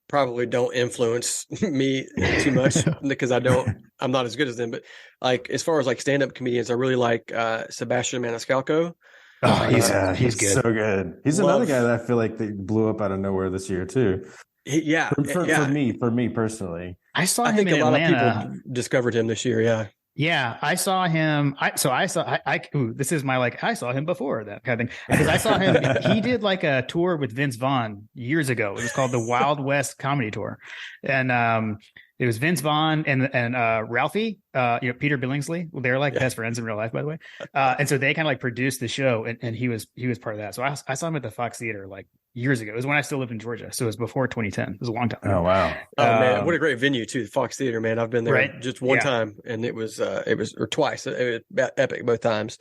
probably don't influence me too much, because I'm not as good as them. But like, as far as like stand-up comedians, I really like Sebastian Maniscalco. Oh, he's good. So good. He's another guy that I feel like they blew up out of nowhere this year too. For me personally, I think in a lot Atlanta. of people discovered him this year. Yeah. Yeah, I saw him. This is my, like, I saw him before, that kind of thing, because I saw him. He did like a tour with Vince Vaughn years ago. It was called the Wild West Comedy Tour, and it was Vince Vaughn and Ralphie, Peter Billingsley. They're like best friends in real life, by the way. And so they kind of like produced the show, and he was part of that. So I saw him at the Fox Theater like years ago. It was when I still lived in Georgia, so it was before 2010. It was a long time ago. Oh wow! Oh man, what a great venue too, the Fox Theater, man. I've been there just one time, and it was or twice. It was epic both times.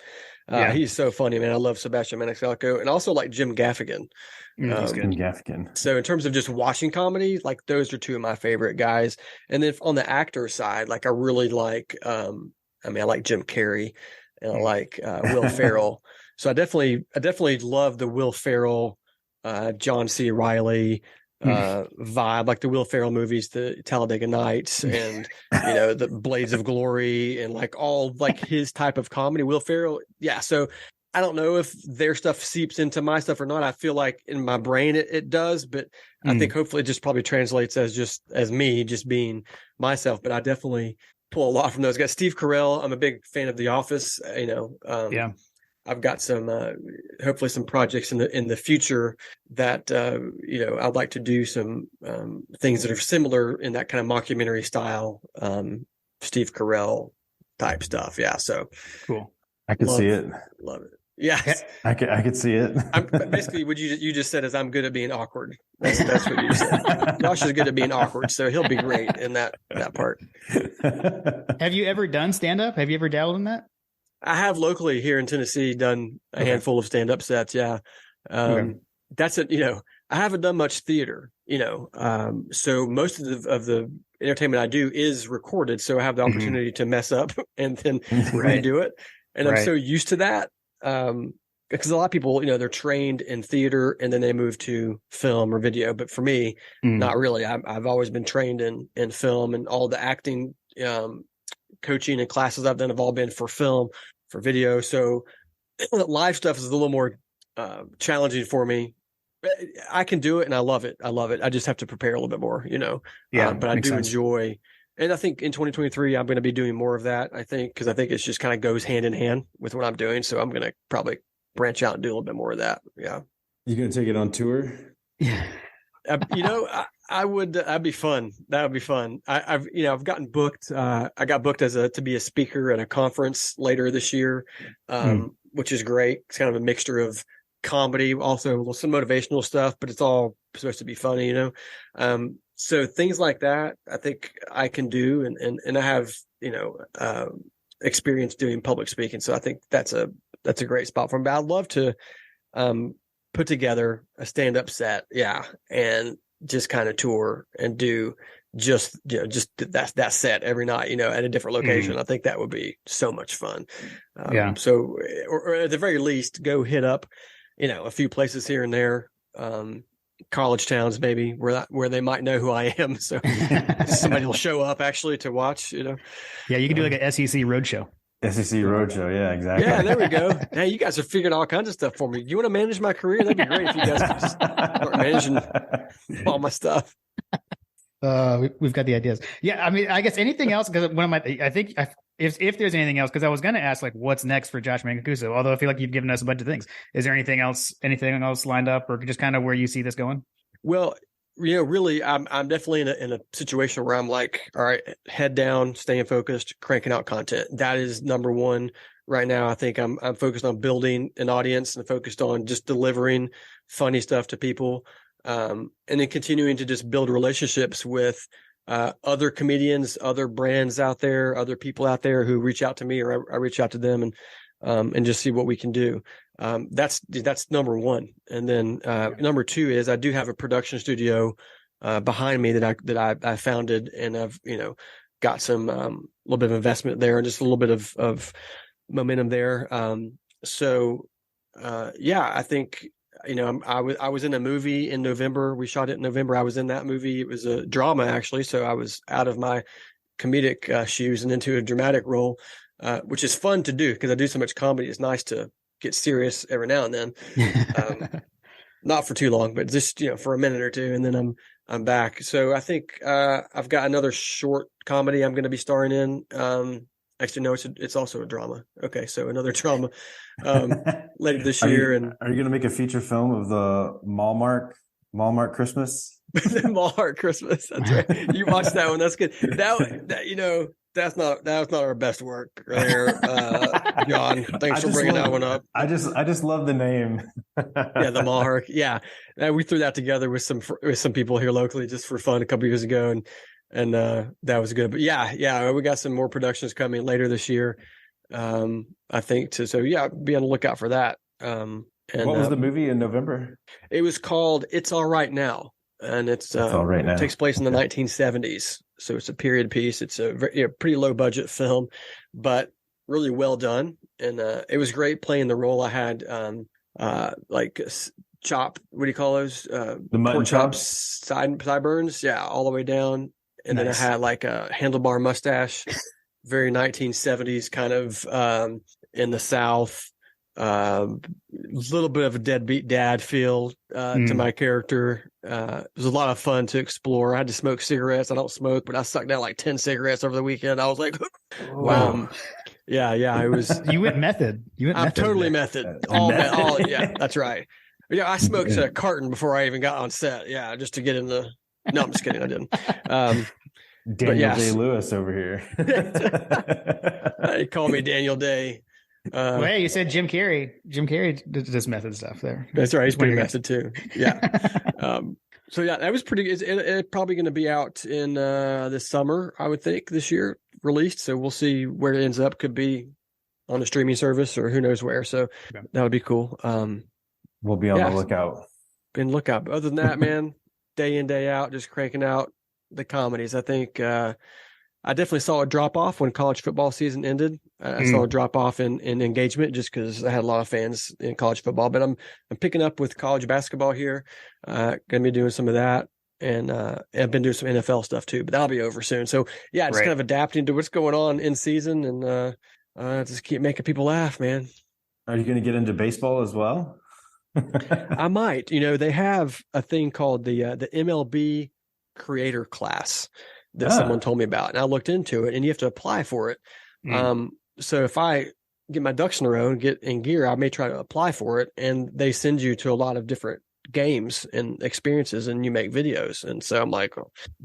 He's so funny, man. I love Sebastian Maniscalco, and also like Jim Gaffigan. He's good. Gaffigan. So in terms of just watching comedy, like, those are two of my favorite guys. And then on the actor side, like, I really like, I like Jim Carrey, and I like Will Ferrell. So I definitely love the Will Ferrell, John C. Reilly vibe, like the Will Ferrell movies, the Talladega Nights, and the Blades of Glory, and like all like his type of comedy. Will Ferrell, yeah. So I don't know if their stuff seeps into my stuff or not. I feel like in my brain it does, but I think hopefully it just probably translates as me just being myself. But I definitely pull a lot from those guys. Steve Carell, I'm a big fan of The Office. Yeah. I've got some hopefully some projects in the future that I'd like to do some things that are similar in that kind of mockumentary style, Steve Carell type stuff. Yeah, so cool. I could see it. Love it. Yes, I could see it. Basically, what you just said is I'm good at being awkward. That's what you said. Josh is good at being awkward, so he'll be great in that part. Have you ever done stand up? Have you ever dabbled in that? I have locally here in Tennessee done a handful of stand up sets. Yeah, that's it. I haven't done much theater. So most of the entertainment I do is recorded, so I have the opportunity to mess up and then redo it. And I'm so used to that. Because a lot of people, they're trained in theater and then they move to film or video. But for me, not really. I've always been trained in film, and all the acting, coaching and classes I've done have all been for film, for video. So live stuff is a little more challenging for me. I can do it and I love it. I just have to prepare a little bit more, but I do enjoy. And I think in 2023, I'm going to be doing more of that, because I think it's just kind of goes hand in hand with what I'm doing. So I'm going to probably branch out and do a little bit more of that. Yeah. You going to take it on tour? Yeah. I would, that'd be fun. That would be fun. I've gotten booked. I got booked to be a speaker at a conference later this year, which is great. It's kind of a mixture of comedy, also some motivational stuff, but it's all supposed to be funny, So things like that, I think I can do, and I have experience doing public speaking, so I think that's a great spot for me. But I'd love to put together a stand up set, and just kind of tour and do just that set every night, at a different location. I think that would be so much fun. So, or at the very least, go hit up, a few places here and there. College towns maybe where they might know who I am, so somebody will show up actually to watch. Yeah, you can do like a SEC roadshow. SEC roadshow, yeah, exactly. Yeah, there we go. Hey, you guys are figuring all kinds of stuff for me. You want to manage my career? That'd be great if you guys could just start managing all my stuff. We've got the ideas. Yeah, I mean, I guess anything else, because if there's anything else, because I was going to ask like what's next for Josh Mancuso, although I feel like you've given us a bunch of things. Is there anything else lined up, or just kind of where you see this going? Well, really, I'm definitely in a situation where I'm like, all right, head down, staying focused, cranking out content. That is number one right now. I think I'm focused on building an audience and focused on just delivering funny stuff to people. And then continuing to just build relationships with other comedians, other brands out there, other people out there who reach out to me, or I reach out to them, and just see what we can do. That's number one. And then number two is I do have a production studio behind me that I founded, and I've got some little bit of investment there and just a little bit of momentum there. I think. I was in a movie in November. We shot it in November. I was in that movie. It was a drama, actually. So I was out of my comedic shoes and into a dramatic role, which is fun to do because I do so much comedy. It's nice to get serious every now and then. Not for too long, but just, for a minute or two. And then I'm back. So I think I've got another short comedy I'm going to be starring in. Actually, no, it's also a drama. Okay, so another drama later this year. Are you going to make a feature film of the Mallmark Christmas? The Mallmark Christmas. That's right. You watched that one. That's good. That was not our best work there, John. Thanks for bringing that one up. I just love the name. Yeah, the Mallmark. Yeah, we threw that together with some people here locally just for fun a couple years ago, and that was good. But yeah, we got some more productions coming later this year. I think so be on the lookout for that. And what was the movie in November? It was called It's All Right Now, and it takes place in the 1970s. So it's a period piece. It's a pretty low budget film, but really well done. And it was great playing the role. I had like chop. What do you call those? The mutton pork chops, sideburns. Yeah, all the way down. And nice. Then I had like a handlebar mustache, very 1970s kind of in the South. little bit of a deadbeat dad feel to my character. It was a lot of fun to explore. I had to smoke cigarettes. I don't smoke, but I sucked down like 10 cigarettes over the weekend. I was like, wow. Yeah, it was. You went method. I'm totally method. All, yeah, that's right. Yeah, I smoked a carton before I even got on set. Yeah, just to get in the. No, I'm just kidding. I didn't. Daniel Day-Lewis over here. They call me Daniel Day. Well, hey, you said Jim Carrey. Jim Carrey does method stuff there. That's right. He's pretty method too. Yeah. So yeah, that was pretty. It's probably going to be out in this summer, I would think, this year released. So we'll see where it ends up. Could be on a streaming service or who knows where. So that would be cool. We'll be on the lookout. Been lookout. But other than that, man, day in, day out, just cranking out the comedies. I think I definitely saw a drop off when college football season ended. I saw a drop off in engagement just because I had a lot of fans in college football. But I'm picking up with college basketball here. Going to be doing some of that, and I've been doing some NFL stuff too. But that'll be over soon. So yeah, just kind of adapting to what's going on in season, and just keep making people laugh, man. Are you going to get into baseball as well? I might. They have a thing called the MLB creator class that someone told me about, and I looked into it, and you have to apply for it. So if I get my ducks in a row and get in gear, I may try to apply for it, and they send you to a lot of different games and experiences, and you make videos. And so I'm like,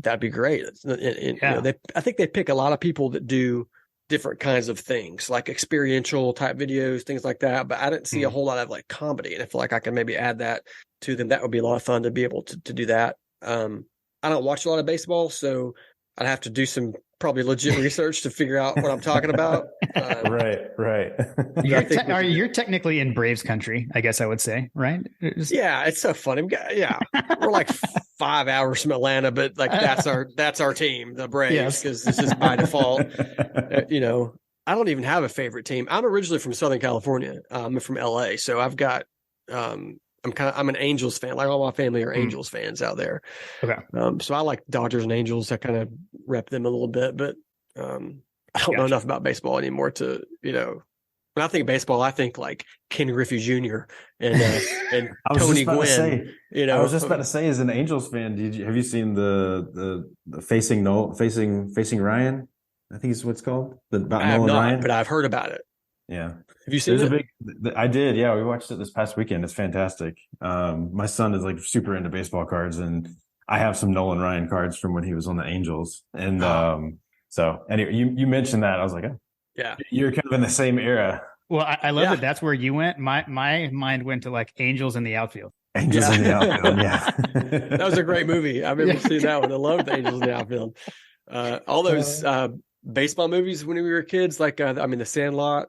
that'd be great. I think they pick a lot of people that do different kinds of things, like experiential type videos, things like that. But I didn't see a whole lot of like comedy, and I feel like I can maybe add that to them. That would be a lot of fun to be able to do that. I don't watch a lot of baseball, so I'd have to do some probably legit research to figure out what I'm talking about. Right. You're technically in Braves country, I guess I would say, right? Yeah, it's so funny. Yeah, we're like 5 hours from Atlanta, but like that's our team, the Braves, because this is by default. I don't even have a favorite team. I'm originally from Southern California. I'm from LA, so I've got. I'm an Angels fan. Like all my family are Angels fans out there. Okay. So I like Dodgers and Angels. I kind of rep them a little bit, but I don't know enough about baseball anymore to, when I think baseball, I think like Ken Griffey Jr. and Tony Gwynn. I was just about to say, as an Angels fan, have you seen the Facing Ryan? I think is what's called Nolan Ryan, but I've heard about it. Yeah. Have you seen it? I did. Yeah. We watched it this past weekend. It's fantastic. My son is like super into baseball cards, and I have some Nolan Ryan cards from when he was on the Angels. And so anyway, you mentioned that. I was like, yeah, you're kind of in the same era. Well, I love that. That's where you went. My mind went to like Angels in the Outfield. Angels in the Outfield. Yeah. That was a great movie. I've never seen that one. I loved the Angels in the Outfield. All those baseball movies when we were kids, like The Sandlot.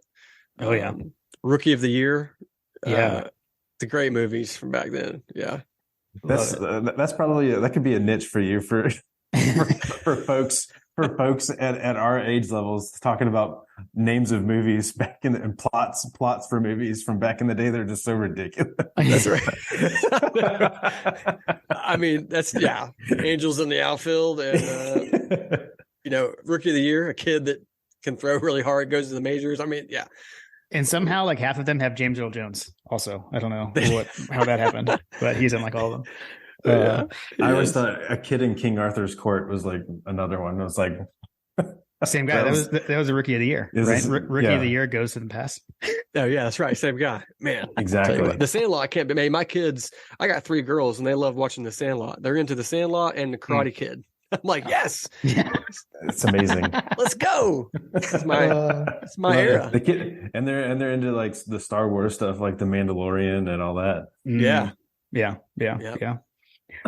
Oh yeah, Rookie of the Year. The great movies from back then. Yeah, that's probably that could be a niche for you for folks at our age levels, talking about names of movies back in and plots for movies from back in the day. They're just so ridiculous. That's right. That's Angels in the Outfield, and Rookie of the Year, a kid that can throw really hard, goes to the majors. And somehow, like half of them have James Earl Jones. Also, I don't know how that happened, but he's in like all of them. I always thought A Kid in King Arthur's Court was like another one. It was like same guy. That was a Rookie of the Year, right? Rookie of the Year goes to the past. Oh yeah, that's right. Same guy, man. Exactly. The Sandlot can't be made. My kids, I got 3 girls, and they love watching The Sandlot. They're into The Sandlot and The Karate Kid. I'm like, yes, it's amazing. Let's go. It's my era. The kid, and they're into like the Star Wars stuff, like the Mandalorian and all that. Yeah.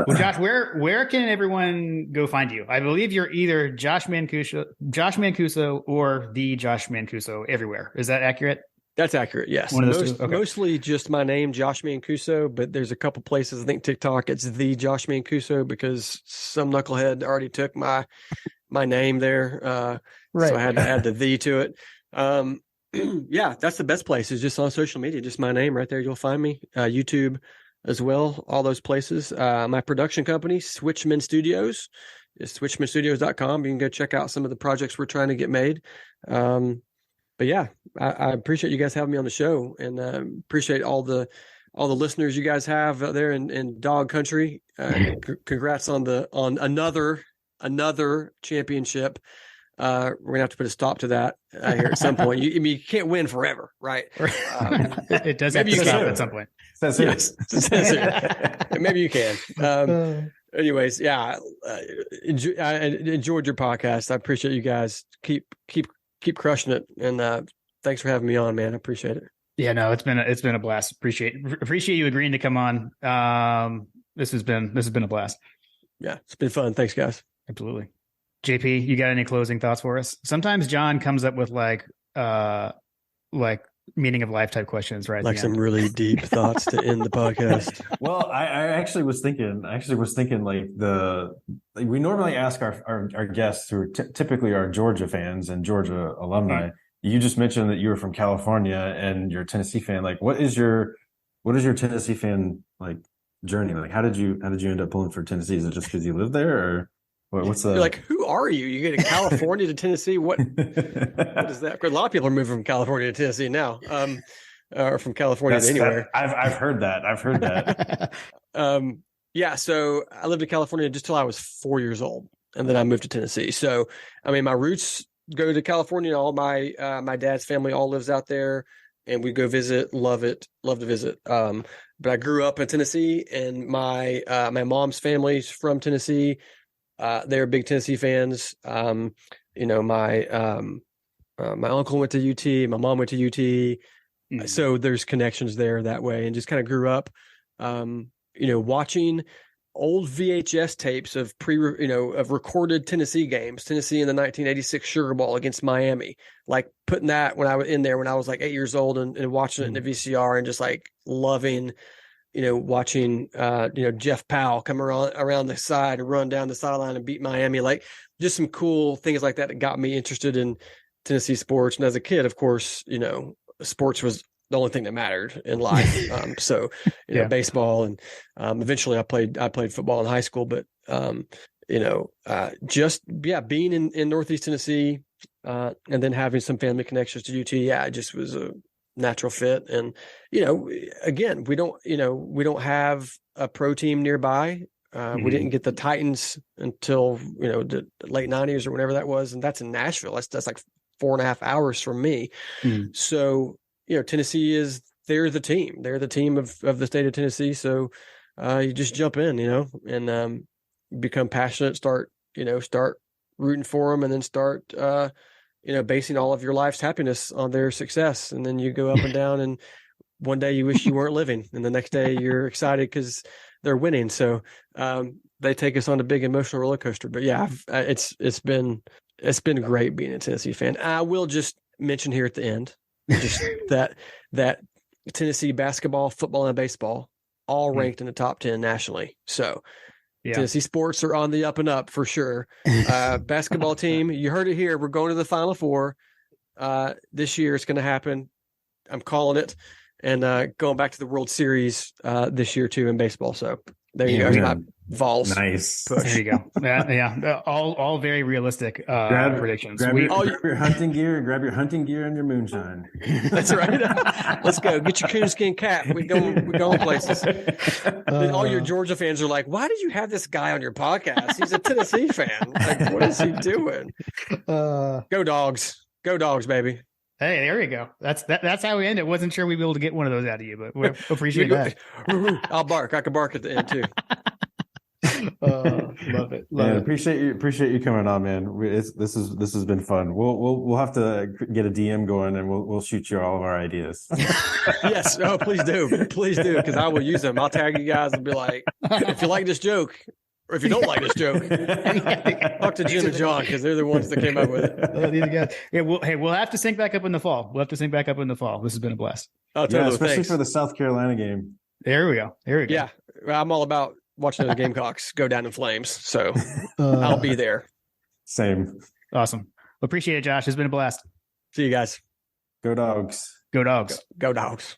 Well, Josh, where can everyone go find you? I believe you're either Josh Mancuso, or the Josh Mancuso everywhere. Is that accurate? That's accurate. Yes. Mostly just my name, Josh Mancuso, but there's a couple places. I think TikTok, it's the Josh Mancuso because some knucklehead already took my name there. Right. So I had to add the to it. That's the best place, is just on social media. Just my name right there. You'll find me. YouTube as well. All those places. My production company, Switchman Studios, is switchmanstudios.com. You can go check out some of the projects we're trying to get made. but yeah, I appreciate you guys having me on the show, and appreciate all the listeners you guys have out there in dog country. Congrats on another championship. We're gonna have to put a stop to that here at some point. You can't win forever, right? It does have to stop at some point. Yes, maybe you can. Anyways, yeah, I enjoyed your podcast. I appreciate you guys. Keep crushing it, and thanks for having me on, man. I appreciate it. Yeah, no, it's been a blast. Appreciate you agreeing to come on. This has been a blast. Yeah, it's been fun. Thanks, guys. Absolutely. JP, you got any closing thoughts for us? Sometimes John comes up with like meaning of life type questions, right? Like some really deep thoughts to end the podcast. Well, I actually was thinking like we normally ask our guests who are typically our Georgia fans and Georgia alumni. Mm-hmm. You just mentioned that you were from California and you're a Tennessee fan. Like, what is your Tennessee fan like journey? Like, how did you end up pulling for Tennessee? Is it just because you live there, or what's the? You're like, who are you? You get to California to Tennessee? What is that? A lot of people are moving from California to Tennessee now, or from California to anywhere. I've heard that. Yeah. So I lived in California just till I was 4 years old, and then I moved to Tennessee. So, I mean, my roots go to California. All my dad's family all lives out there, and we go visit. Love to visit. But I grew up in Tennessee, and my mom's family's from Tennessee. They're big Tennessee fans. My uncle went to UT, my mom went to UT. Mm-hmm. So there's connections there that way, and just kind of grew up, watching old VHS tapes of of recorded Tennessee games, Tennessee in the 1986 Sugar Bowl against Miami, like putting that when I was in there when I was like 8 years old and watching it in the VCR and just like loving, watching, Jeff Powell come around the side and run down the sideline and beat Miami, like just some cool things like that got me interested in Tennessee sports. And as a kid, of course, sports was the only thing that mattered in life. Baseball, and eventually I played football in high school, but being in Northeast Tennessee, and then having some family connections to UT, it just was a natural fit. And again, we don't have a pro team nearby. We didn't get the Titans until the late 90s or whenever that was, and that's in Nashville. That's like 4.5 hours from me. So Tennessee they're the team. They're the team of the state of Tennessee. So you just jump in, and become passionate, start rooting for them, and then start, basing all of your life's happiness on their success. And then you go up and down, and one day you wish you weren't living, and the next day you're excited because they're winning. So they take us on a big emotional roller coaster. But yeah, it's been great being a Tennessee fan. I will just mention here at the end, just that Tennessee basketball, football, and baseball all ranked in the top 10 nationally. So Tennessee sports are on the up and up for sure. Basketball team, you heard it here. We're going to the Final Four this year. It's going to happen. I'm calling it. And going back to the World Series this year too in baseball. So there you go. Vols. Nice. Push. There you go. Yeah. All very realistic predictions. Grab your hunting gear and your moonshine. That's right. Let's go. Get your coonskin cap. We're going places. All your Georgia fans are like, why did you have this guy on your podcast? He's a Tennessee fan. Like, what is he doing? Go Dogs. Go Dogs, baby. Hey, there you go. That's how we end it. Wasn't sure we'd be able to get one of those out of you, but we appreciate that. I'll bark. I can bark at the end too. Love it. Appreciate you coming on, man. This has been fun. We'll have to get a DM going, and we'll shoot you all of our ideas. Yes. Oh, please do, because I will use them. I'll tag you guys and be like, if you like this joke, or if you don't like this joke, talk to Jim and John, because they're the ones that came up with it. Yeah, we'll have to sync back up in the fall. This has been a blast. Oh, totally. Especially for the South Carolina game. There we go. Yeah, I'm all about watching the Gamecocks go down in flames. So I'll be there. Same. Awesome. Appreciate it, Josh. It's been a blast. See you guys. Go Dogs. Go Dogs. Go Dogs.